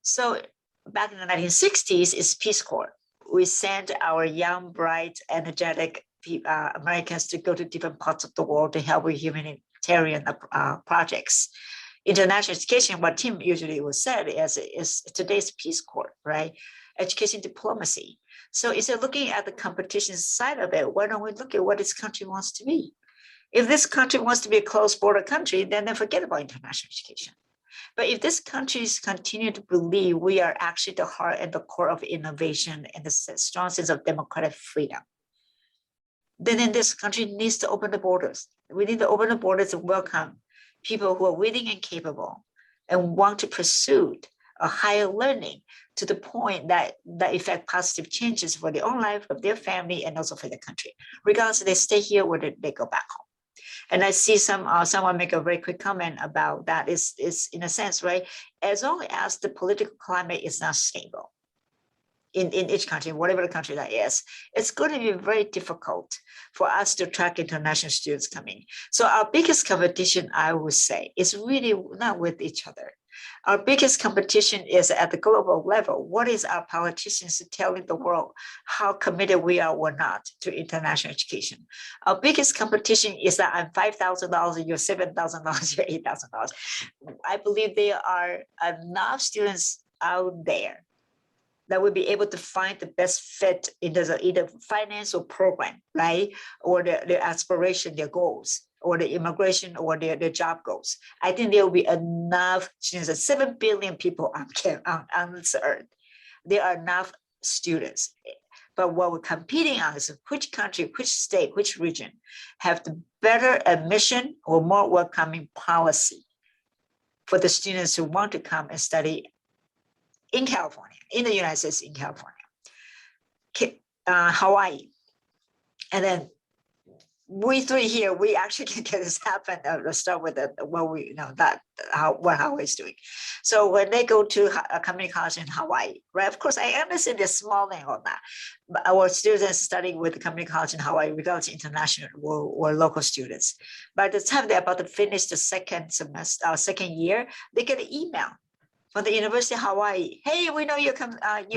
So back in the 1960s, it's Peace Corps. We sent our young, bright, energetic Americans to go to different parts of the world to help with humanitarian projects. International education, what Tim usually was said is today's Peace Corps, right? Education diplomacy. So instead of looking at the competition side of it, why don't we look at what this country wants to be? If this country wants to be a closed border country, then forget about international education. But if this countries continue to believe we are actually the heart and the core of innovation and the strong sense of democratic freedom, then this country needs to open the borders. We need to open the borders and welcome people who are willing and capable and want to pursue a higher learning to the point that effect positive changes for their own life, of their family, and also for the country, regardless if they stay here or they go back home. And I see someone make a very quick comment about that is in a sense, right? As long as the political climate is not stable in each country, whatever the country that is, it's going to be very difficult for us to attract international students coming. So our biggest competition, I would say, is really not with each other. Our biggest competition is at the global level. What is our politicians telling the world how committed we are or not to international education? Our biggest competition is that I'm $5,000, you're $7,000, you're $8,000. I believe there are enough students out there that will be able to find the best fit in the either finance or program, right? Or their aspiration, their goals, or the immigration or their job goals. I think there will be enough students, 7 billion people on this earth. There are enough students. But what we're competing on is which country, which state, which region have the better admission or more welcoming policy for the students who want to come and study in California, in the United States, in California, Hawaii. And then we three here, we actually can get this happen. Let's start with what we know what Hawaii is doing. So when they go to a community college in Hawaii, right? Of course, I understand they're small and all that. But our students studying with the community college in Hawaii, regardless international or local students. By the time they're about to finish the second semester, second year, they get an email from the University of Hawaii. Hey, we know you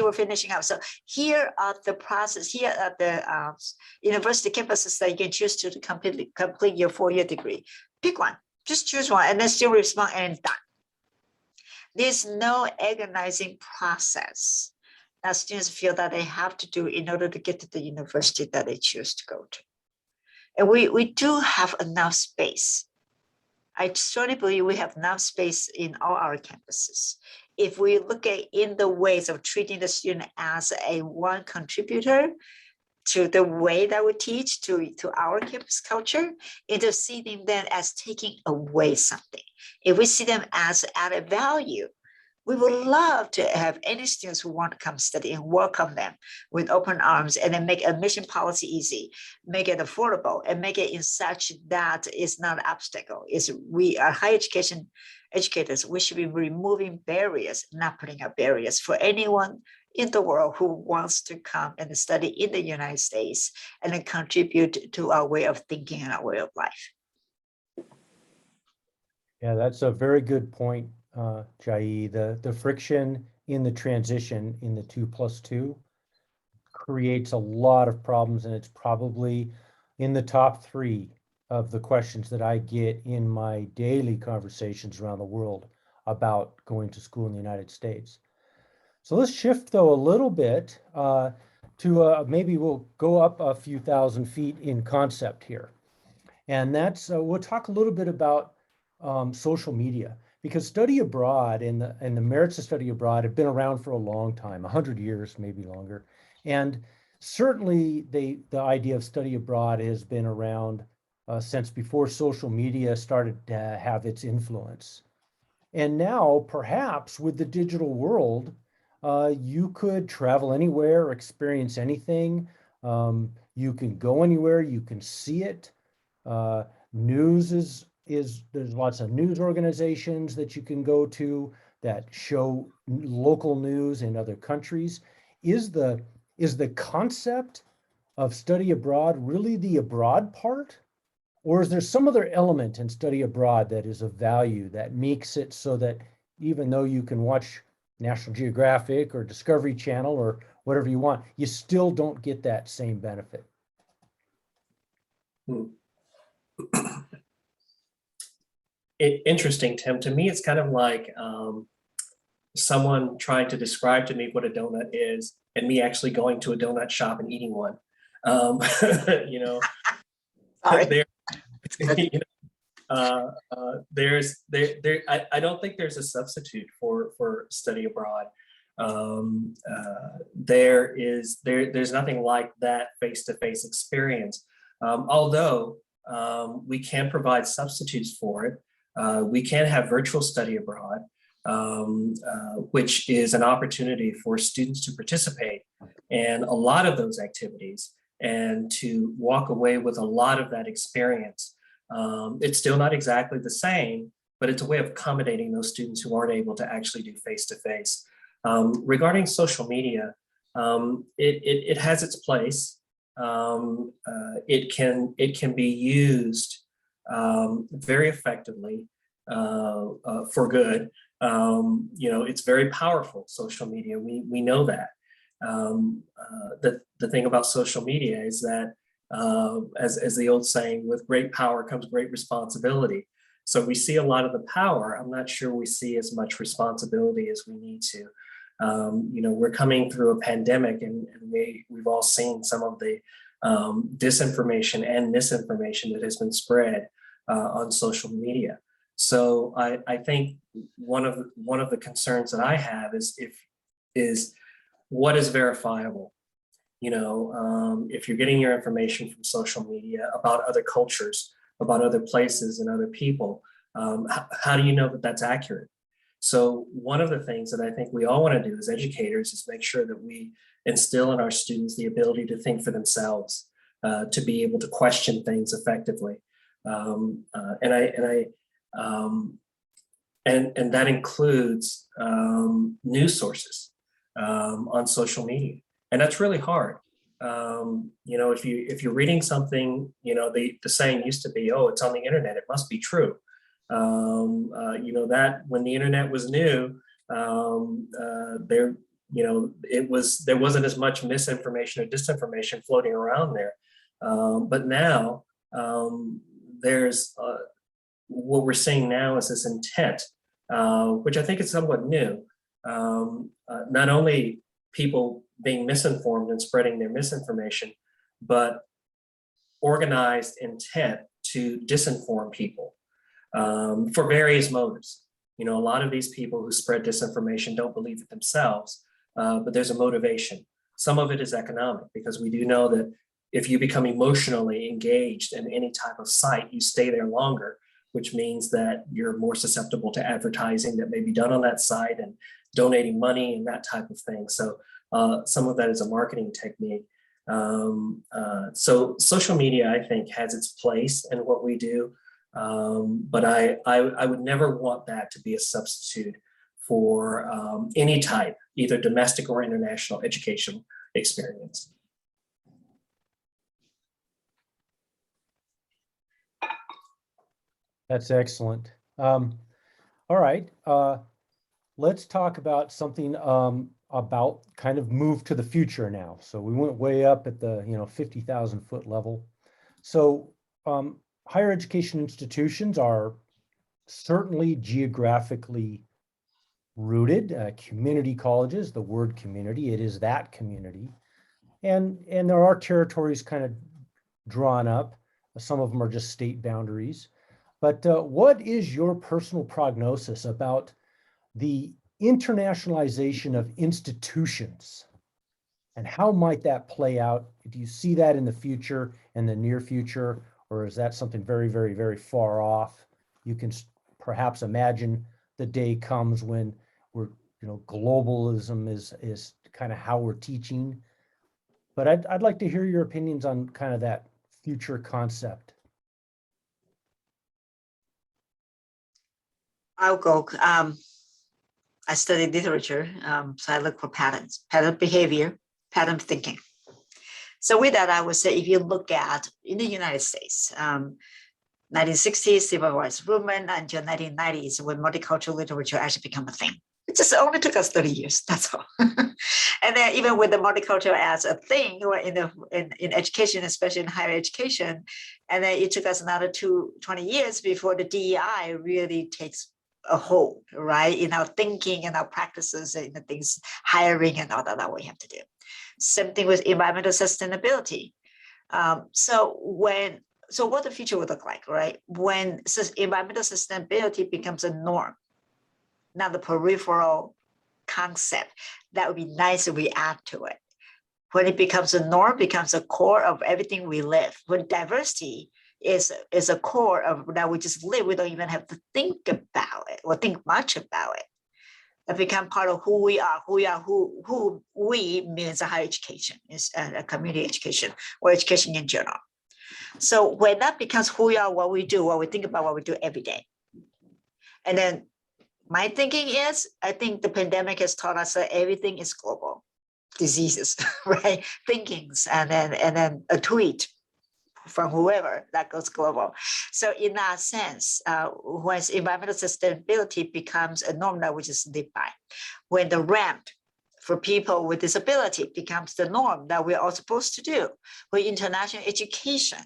were finishing up. So here are the process, here are the university campuses that you can choose to complete your 4-year degree. Pick one, just choose one, and then still respond and done. There's no agonizing process that students feel that they have to do in order to get to the university that they choose to go to. And we do have enough space. I strongly believe we have enough space in all our campuses. If we look at in the ways of treating the student as a one contributor to the way that we teach, to our campus culture, instead of seeing them as taking away something. If we see them as added value, we would love to have any students who want to come study and welcome them with open arms, and then make admission policy easy, make it affordable, and make it in such that it's not an obstacle. We are higher education educators. We should be removing barriers, not putting up barriers for anyone in the world who wants to come and study in the United States and then contribute to our way of thinking and our way of life. Yeah, that's a very good point, Jia-Yi. The friction in the transition in the 2+2 creates a lot of problems, and it's probably in the top 3 of the questions that I get in my daily conversations around the world about going to school in the United States. So let's shift though a little bit to maybe we'll go up a few thousand feet in concept here. And that's, we'll talk a little bit about social media, because study abroad and the merits of study abroad have been around for a long time, 100 years, maybe longer. And certainly the idea of study abroad has been around since before social media started to have its influence. And now perhaps with the digital world, you could travel anywhere, experience anything. You can go anywhere, you can see it. News there's lots of news organizations that you can go to that show local news in other countries. Is the concept of study abroad really the abroad part? Or is there some other element in study abroad that is of value that makes it so that even though you can watch National Geographic or Discovery Channel or whatever you want, you still don't get that same benefit? Interesting, Tim. To me, it's kind of like someone trying to describe to me what a donut is, and me actually going to a donut shop and eating one. You know, there, you know, I don't think there's a substitute for study abroad. There's nothing like that face-to-face experience. Although we can provide substitutes for it. We can have virtual study abroad, which is an opportunity for students to participate in a lot of those activities and to walk away with a lot of that experience. It's still not exactly the same, but it's a way of accommodating those students who aren't able to actually do face-to-face. Regarding social media, it has its place. It can be used very effectively for good. It's very powerful, social media. We know that. The thing about social media is that, as the old saying, with great power comes great responsibility. So we see a lot of the power. I'm not sure we see as much responsibility as we need to. We're coming through a pandemic, and we've all seen some of the disinformation and misinformation that has been spread on social media. So I think one of the concerns that I have is what is verifiable. If you're getting your information from social media about other cultures, about other places and other people, how do you know that that's accurate? So one of the things that I think we all want to do as educators is make sure that we instill in our students the ability to think for themselves, to be able to question things effectively. And that includes news sources on social media. And that's really hard. If you're reading something, the saying used to be, oh, it's on the internet, it must be true. That when the internet was new, there wasn't as much misinformation or disinformation floating around there. But now there's what we're seeing now is this intent, which I think is somewhat new. Not only people being misinformed and spreading their misinformation, but organized intent to disinform people for various motives. A lot of these people who spread disinformation don't believe it themselves, but there's a motivation. Some of it is economic, because we do know that if you become emotionally engaged in any type of site, you stay there longer, which means that you're more susceptible to advertising that may be done on that site and donating money and that type of thing. So some of that is a marketing technique. So social media, I think, has its place in what we do, but I would never want that to be a substitute for any type, either domestic or international educational experience. That's excellent. All right, let's talk about something about kind of move to the future now. So we went way up at the 50,000 foot level. So higher education institutions are certainly geographically rooted. Community colleges, the word community, it is that community, and there are territories kind of drawn up. Some of them are just state boundaries. But what is your personal prognosis about the internationalization of institutions, and how might that play out? Do you see that in the future, in the near future, or is that something very, very, very far off? You can perhaps imagine the day comes when we're, globalism is kind of how we're teaching. But I'd like to hear your opinions on kind of that future concept. I'll go. I study literature, so I look for patterns, pattern behavior, pattern thinking. So with that, I would say if you look at in the United States, 1960s civil rights movement until 1990s, when multicultural literature actually became a thing. It just only took us 30 years, that's all. And then even with the multicultural as a thing in education, especially in higher education, and then it took us another 20 years before the DEI really takes a hold, right? In our thinking and our practices and the things, hiring and all that we have to do. Same thing with environmental sustainability. So what the future would look like, right? When environmental sustainability becomes a norm, not the peripheral concept, that would be nice if we add to it. When it becomes a norm, becomes a core of everything we live. When diversity is a core of that we just live. We don't even have to think about it or think much about it. It become part of who we are. Who we means a higher education, is a community education or education in general. So when that becomes who we are, what we do, what we think about, what we do every day. And then my thinking is, I think the pandemic has taught us that everything is global. Diseases, right? Thinkings, and then a tweet from whoever that goes global. So in that sense, when environmental sustainability becomes a norm that we just live by, when the ramp for people with disability becomes the norm that we're all supposed to do, when international education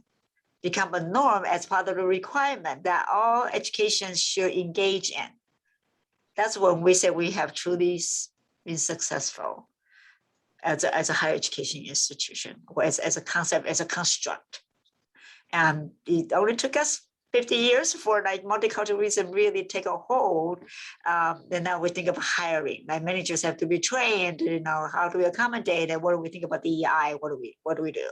become a norm as part of the requirement that all education should engage in, that's when we say we have truly been successful as a higher education institution, or as a concept, as a construct. And it only took us 50 years for like multiculturalism really take a hold. And now we think of hiring, like managers have to be trained, how do we accommodate, and what do we think about DEI? What do we do?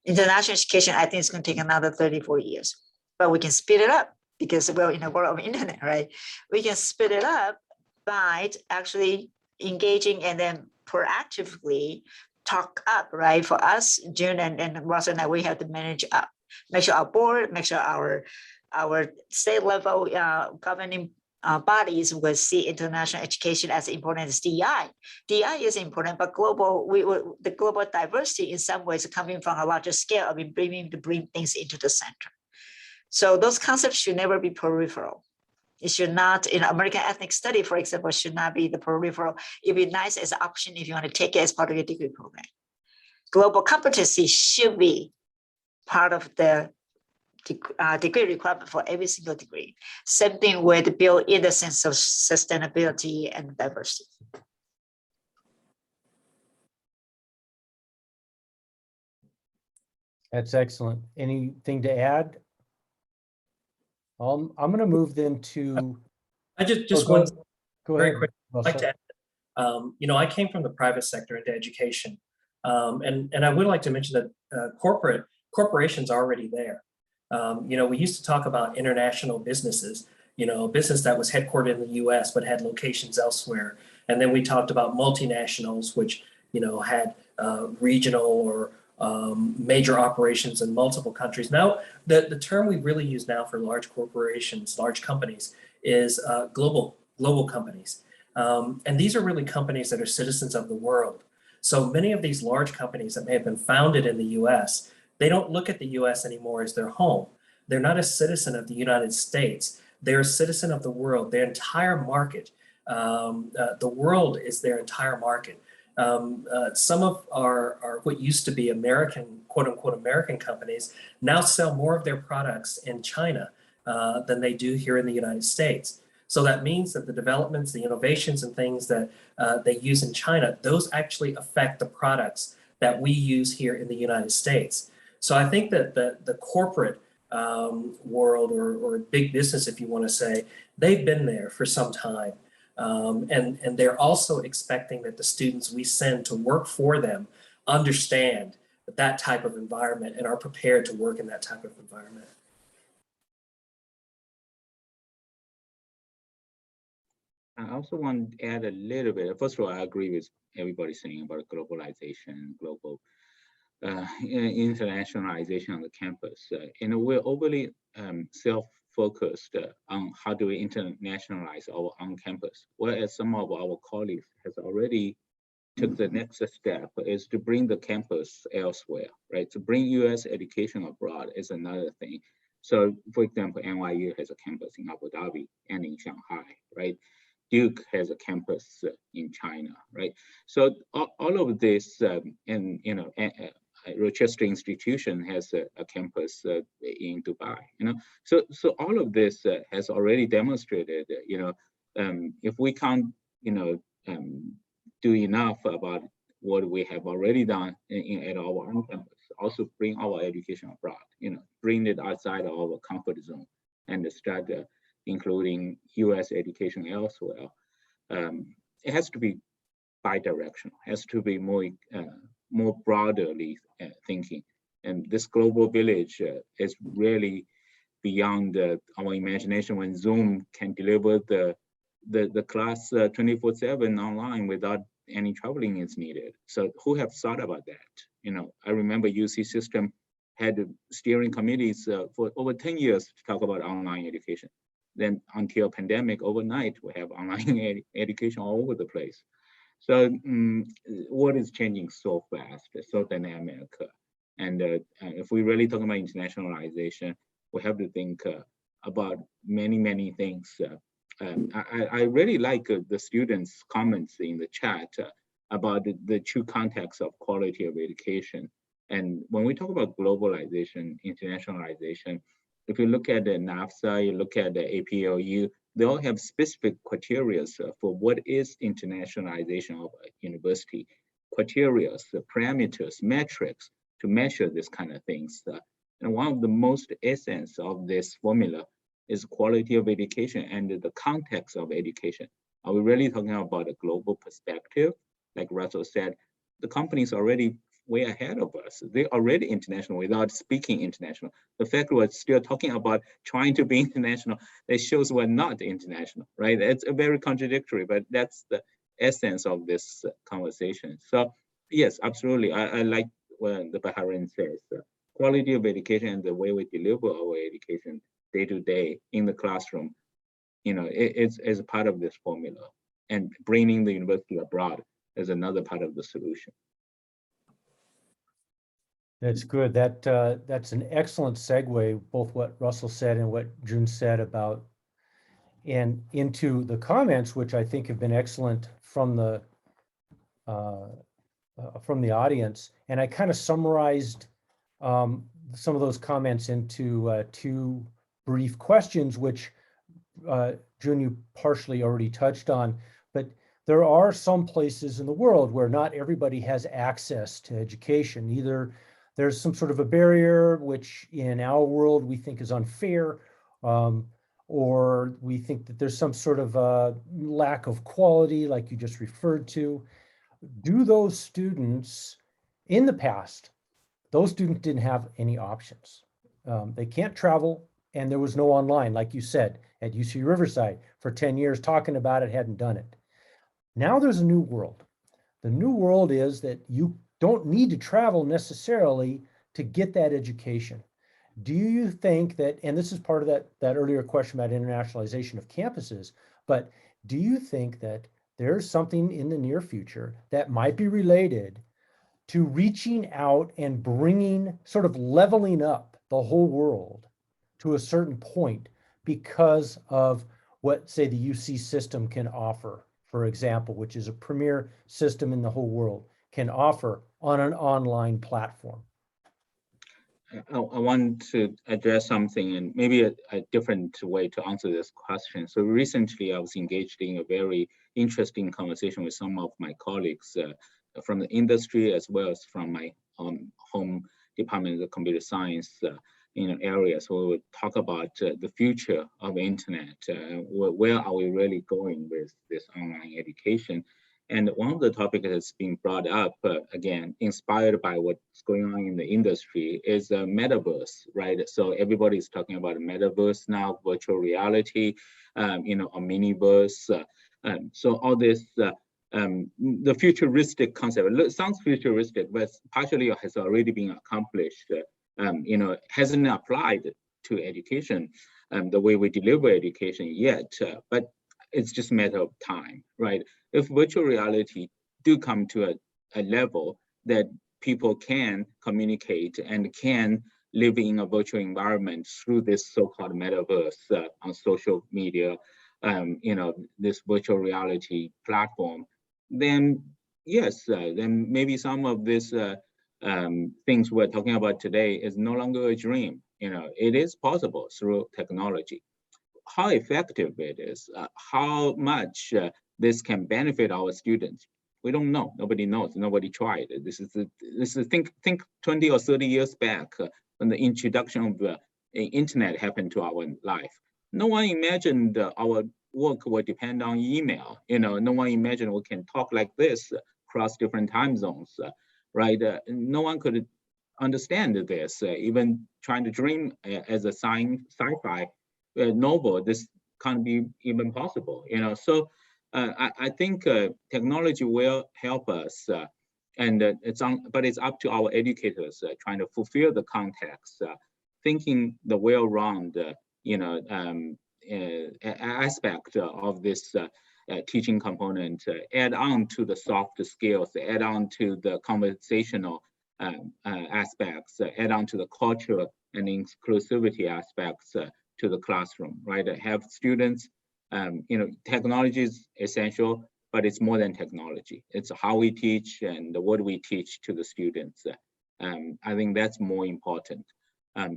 International education, I think it's going to take another 30, 40 years, but we can speed it up because we're in a world of internet, right? We can speed it up by actually engaging and then proactively talk up, right? For us, June and Russell and I, we have to manage up, make sure our board, make sure our state level governing bodies will see international education as important as DEI. DEI is important, but the global diversity in some ways coming from a larger scale of bring things into the center. So those concepts should never be peripheral. It should not, in American ethnic study, for example, should not be the peripheral. It'd be nice as an option if you want to take it as part of your degree program. Global competency should be part of the degree requirement for every single degree. Same thing with build in the sense of sustainability and diversity. That's excellent. Anything to add? I'm going to move then to. I just go one ahead. very quick. I'd like to add, I came from the private sector into education, and I would like to mention that corporations are already there. We used to talk about international businesses, a business that was headquartered in the US but had locations elsewhere. And then we talked about multinationals, which, had regional or major operations in multiple countries. Now, the term we really use now for large corporations, large companies, is global companies. And these are really companies that are citizens of the world. So many of these large companies that may have been founded in the US, they don't look at the US anymore as their home. They're not a citizen of the United States. They're a citizen of the world, their entire market. The world is their entire market. Some of our what used to be American, quote unquote, American companies now sell more of their products in China than they do here in the United States. So that means that the developments, the innovations and things that they use in China, those actually affect the products that we use here in the United States. So I think that the corporate world or big business, if you want to say, they've been there for some time. And they're also expecting that the students we send to work for them understand that type of environment and are prepared to work in that type of environment. I also want to add a little bit. First of all, I agree with everybody saying about globalization, global internationalization on the campus. We're overly self-focused on how do we internationalize our on campus, whereas some of our colleagues has already took the next step is to bring the campus elsewhere, right? To bring US education abroad is another thing. So for example, NYU has a campus in Abu Dhabi and in Shanghai, right? Duke has a campus in China, right? So all of this, Rochester Institution has a campus in Dubai, So all of this has already demonstrated, if we can't, do enough about what we have already done at our own campus, also bring our education abroad, bring it outside of our comfort zone and start including US education elsewhere. It has to be bi-directional, has to be more broadly thinking. And this global village is really beyond our imagination when Zoom can deliver the class 24/7 online without any traveling is needed. So who have thought about that? You know, I remember UC system had steering committees for over 10 years to talk about online education. Then until pandemic, overnight, we have online education all over the place. So what is changing so fast, so dynamic? And if we really talk about internationalization, we have to think about many, many things. I really like the students' comments in the chat about the true context of quality of education. And when we talk about globalization, internationalization, if you look at the NAFSA, you look at the APLU, they all have specific criteria for what is internationalization of a university, criteria, the parameters, metrics to measure this kind of things. And one of the most essence of this formula is quality of education and the context of education. Are we really talking about a global perspective? Like Russell said, the company's already way ahead of us. They're already international without speaking international. The fact we're still talking about trying to be international, it shows we're not international, right? It's very contradictory, but that's the essence of this conversation. So yes, absolutely. I like what the Bahrain says. Quality of education and the way we deliver our education day to day in the classroom, you know, it's a part of this formula. And bringing the university abroad is another part of the solution. That's good. That's an excellent segue, both what Russell said and what Jun said about, and into the comments, which I think have been excellent from the audience. And I kind of summarized some of those comments into two brief questions, which Jun, you partially already touched on, but there are some places in the world where not everybody has access to education. Either there's some sort of a barrier, which in our world we think is unfair, or we think that there's some sort of lack of quality, like you just referred to. Do those students, in the past, those students didn't have any options. They can't travel, and there was no online, like you said, at UC Riverside for 10 years talking about it, hadn't done it. Now there's a new world. The new world is that you don't need to travel necessarily to get that education. Do you think that, and this is part of that earlier question about internationalization of campuses, but do you think that there's something in the near future that might be related to reaching out and bringing, sort of leveling up the whole world to a certain point because of what, say, the UC system can offer, for example, which is a premier system in the whole world, can offer on an online platform? I want to address something and maybe a different way to answer this question. So recently I was engaged in a very interesting conversation with some of my colleagues from the industry as well as from my home department of computer science areas. So we would talk about the future of internet. Where are we really going with this online education? And one of the topics that's being brought up, again, inspired by what's going on in the industry, is metaverse, right? So everybody's talking about metaverse now, virtual reality, a miniverse. So all this, the futuristic concept, it sounds futuristic, but partially has already been accomplished, hasn't applied to education, the way we deliver education yet, but it's just a matter of time, right? If virtual reality do come to a level that people can communicate and can live in a virtual environment through this so-called metaverse on social media, this virtual reality platform, then yes, then maybe some of these things we're talking about today is no longer a dream. It is possible through technology. How effective it is, how much this can benefit our students, we don't know. Nobody knows. Nobody tried. This is think 20 or 30 years back when the introduction of the internet happened to our life. No one imagined our work would depend on email. No one imagined we can talk like this across different time zones, right? No one could understand this. Even trying to dream as a sci-fi novel, this can't be even possible. So I think technology will help us, and but it's up to our educators trying to fulfill the context, thinking the well-round, aspect of this teaching component, add on to the soft skills, add on to the conversational aspects, add on to the cultural and inclusivity aspects to the classroom, right? Have students, technology is essential, but it's more than technology. It's how we teach and what we teach to the students. I think that's more important.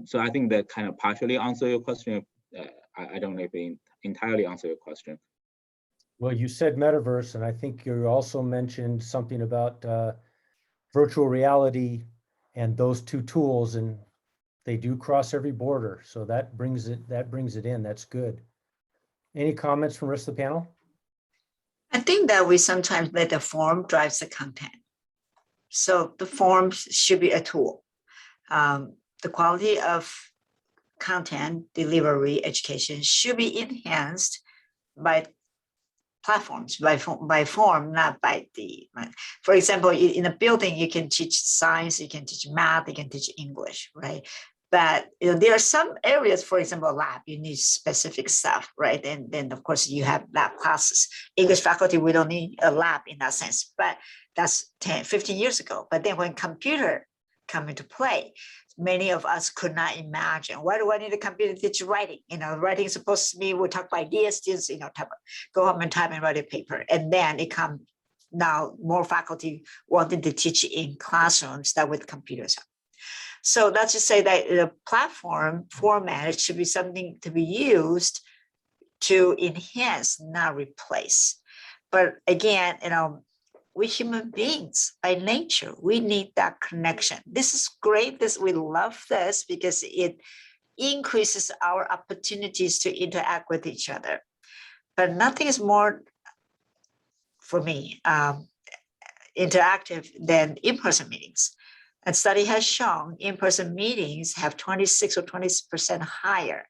So I think that kind of partially answer your question. I don't know if it entirely answer your question. Well, you said metaverse, and I think you also mentioned something about virtual reality and those two tools, and they do cross every border. So that brings it in. That's good. Any comments from the rest of the panel? I think that we sometimes let the form drives the content. So the forms should be a tool. The quality of content, delivery, education should be enhanced by platforms, by form, not by the, for example, in a building, you can teach science, you can teach math, you can teach English, right? But there are some areas, for example, lab, you need specific stuff, right? And then of course you have lab classes. English faculty, we don't need a lab in that sense, but that's 10, 15 years ago. But then when computer come into play, many of us could not imagine, why do I need a computer to teach writing? Writing is supposed to be, we talk about ideas, students, go home and type and write a paper. And then it comes now more faculty wanting to teach in classrooms that with computers. So that's to say that the platform format should be something to be used to enhance, not replace. But again, we human beings by nature, we need that connection. This is great. We love this because it increases our opportunities to interact with each other. But nothing is more, for me, interactive than in-person meetings. A study has shown in-person meetings have 26 or 20% higher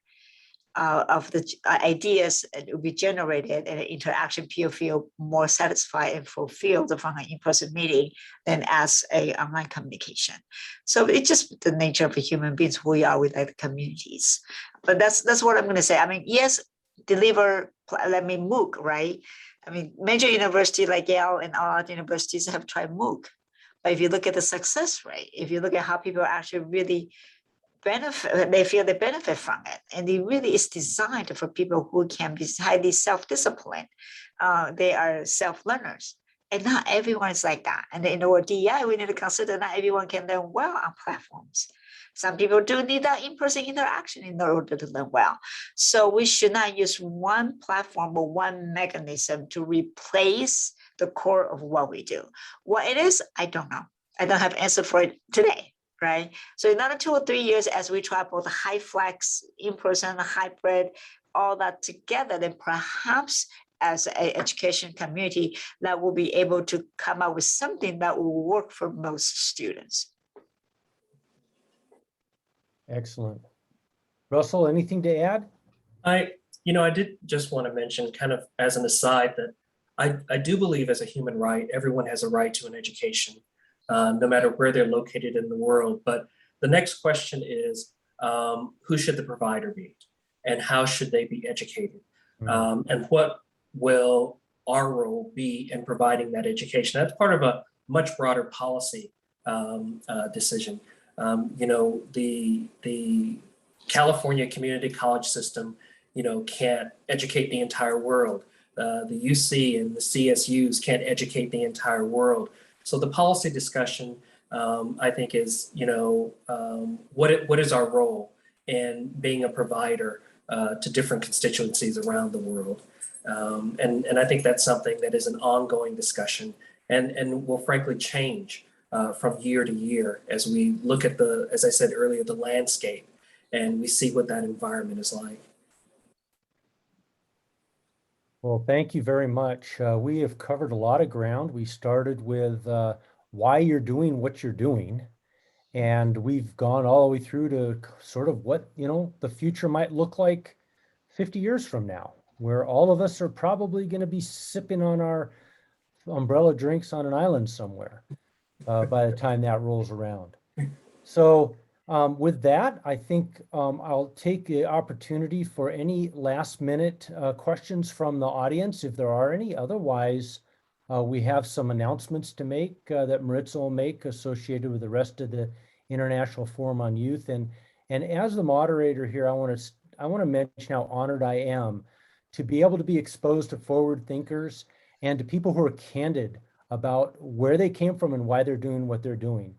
of the ideas that will be generated, and interaction people feel more satisfied and fulfilled from an in-person meeting than as a online communication. So it's just the nature of the human beings who we are with the communities. But that's what I'm going to say. I mean, yes, MOOC, right? I mean, major universities like Yale and all other universities have tried MOOC. But if you look at the success rate, if you look at how people actually really benefit, they feel they benefit from it. And it really is designed for people who can be highly self-disciplined. They are self-learners. And not everyone is like that. And in the word DEI, we need to consider not everyone can learn well on platforms. Some people do need that in-person interaction in order to learn well. So we should not use one platform or one mechanism to replace the core of what we do. What it is, I don't know. I don't have an answer for it today, right? So in another 2 or 3 years, as we try both high flex, in-person, hybrid, all that together, then perhaps as an education community that will be able to come up with something that will work for most students. Excellent. Russell, anything to add? I did just want to mention, kind of as an aside, that I do believe as a human right, everyone has a right to an education, no matter where they're located in the world. But the next question is, who should the provider be? And how should they be educated? And what will our role be in providing that education? That's part of a much broader policy decision. The California community college system, can't educate the entire world. The UC and the CSUs can't educate the entire world. So the policy discussion, I think, is, what is our role in being a provider to different constituencies around the world? And I think that's something that is an ongoing discussion and will frankly change from year to year as we look at as I said earlier, the landscape, and we see what that environment is like. Well, thank you very much. We have covered a lot of ground. We started with why you're doing what you're doing. And we've gone all the way through to sort of what, the future might look like 50 years from now, where all of us are probably going to be sipping on our umbrella drinks on an island somewhere by the time that rolls around. So with that, I think I'll take the opportunity for any last minute questions from the audience, if there are any. Otherwise, we have some announcements to make that Maritza will make associated with the rest of the International Forum on Youth. And as the moderator here, I want to mention how honored I am to be able to be exposed to forward thinkers and to people who are candid about where they came from and why they're doing what they're doing.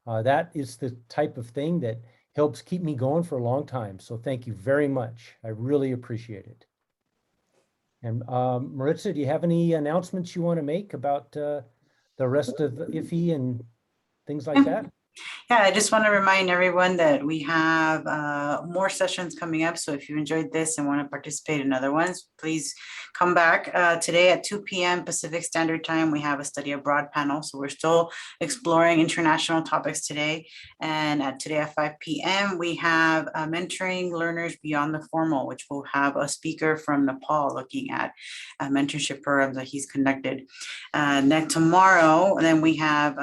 That is the type of thing that helps keep me going for a long time. So thank you very much. I really appreciate it. And Maritza, do you have any announcements you want to make about the rest of IFE and things like that? Yeah, I just want to remind everyone that we have more sessions coming up. So if you enjoyed this and want to participate in other ones, please come back. Today at 2 p.m. Pacific Standard Time, we have a study abroad panel. So we're still exploring international topics today. And today at 5 p.m., we have mentoring learners beyond the formal, which will have a speaker from Nepal looking at mentorship programs that he's conducted. Next tomorrow, and then we have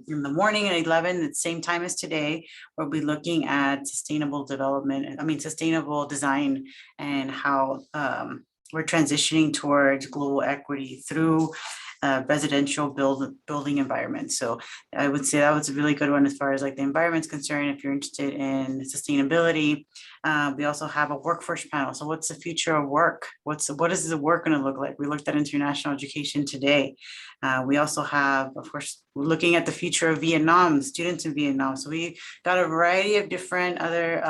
in the morning at 11, the same time as today, we'll be looking at sustainable design and how we're transitioning towards global equity through residential building environments. So I would say that was a really good one as far as like the environment's concerned. If you're interested in sustainability, we also have a workforce panel. So what's the future of work? What is the work going to look like? We looked at international education today. We also have, of course, we're looking at the future of Vietnam, students in Vietnam. So we got a variety of different other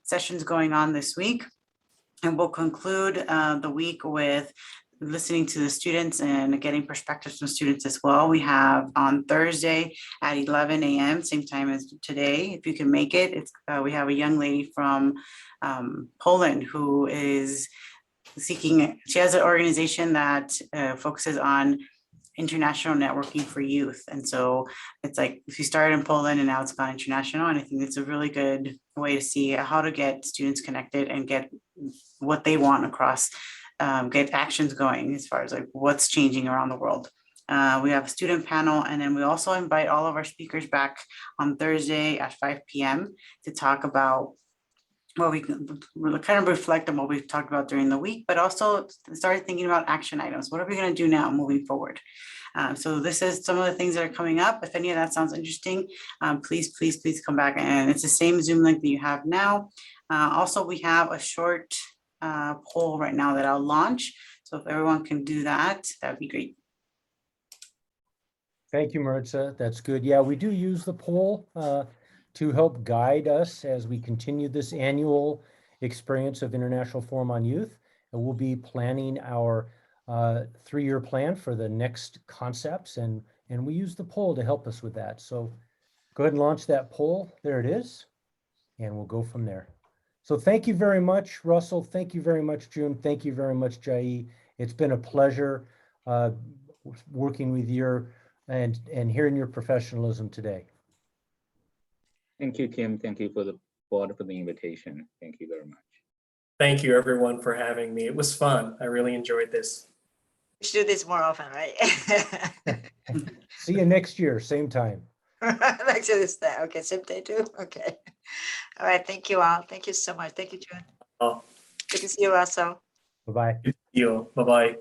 sessions going on this week. And we'll conclude the week with listening to the students and getting perspectives from students as well. We have on Thursday at 11 a.m., same time as today, if you can make it. We have a young lady from Poland who is she has an organization that focuses on international networking for youth. And so it's like, if you started in Poland and now it's gone international, and I think it's a really good way to see how to get students connected and get what they want across, get actions going as far as like what's changing around the world. We have a student panel, and then we also invite all of our speakers back on Thursday at 5 p.m. to talk about what we can kind of reflect on what we've talked about during the week, but also start thinking about action items. What are we going to do now moving forward? So this is some of the things that are coming up. If any of that sounds interesting, please come back. And it's the same Zoom link that you have now. Also, we have a short poll right now that I'll launch. So if everyone can do that, that'd be great. Thank you, Maritza. That's good. Yeah, we do use the poll to help guide us as we continue this annual experience of International Forum on Youth. And we'll be planning our 3-year plan for the next concepts, and we use the poll to help us with that. So go ahead and launch that poll. There it is, and we'll go from there. So thank you very much, Russell. Thank you very much, June. Thank you very much, Jia-Yi. It's been a pleasure working with you and hearing your professionalism today. Thank you, Tim. Thank you for the board for the invitation. Thank you very much. Thank you, everyone, for having me. It was fun. I really enjoyed this. We should do this more often, right? See you next year, same time. Next year this day. Okay, same day too. Okay. All right. Thank you all. Thank you so much. Thank you, June. Oh, Good to see you, Russell. Bye-bye. good deal. Bye-bye.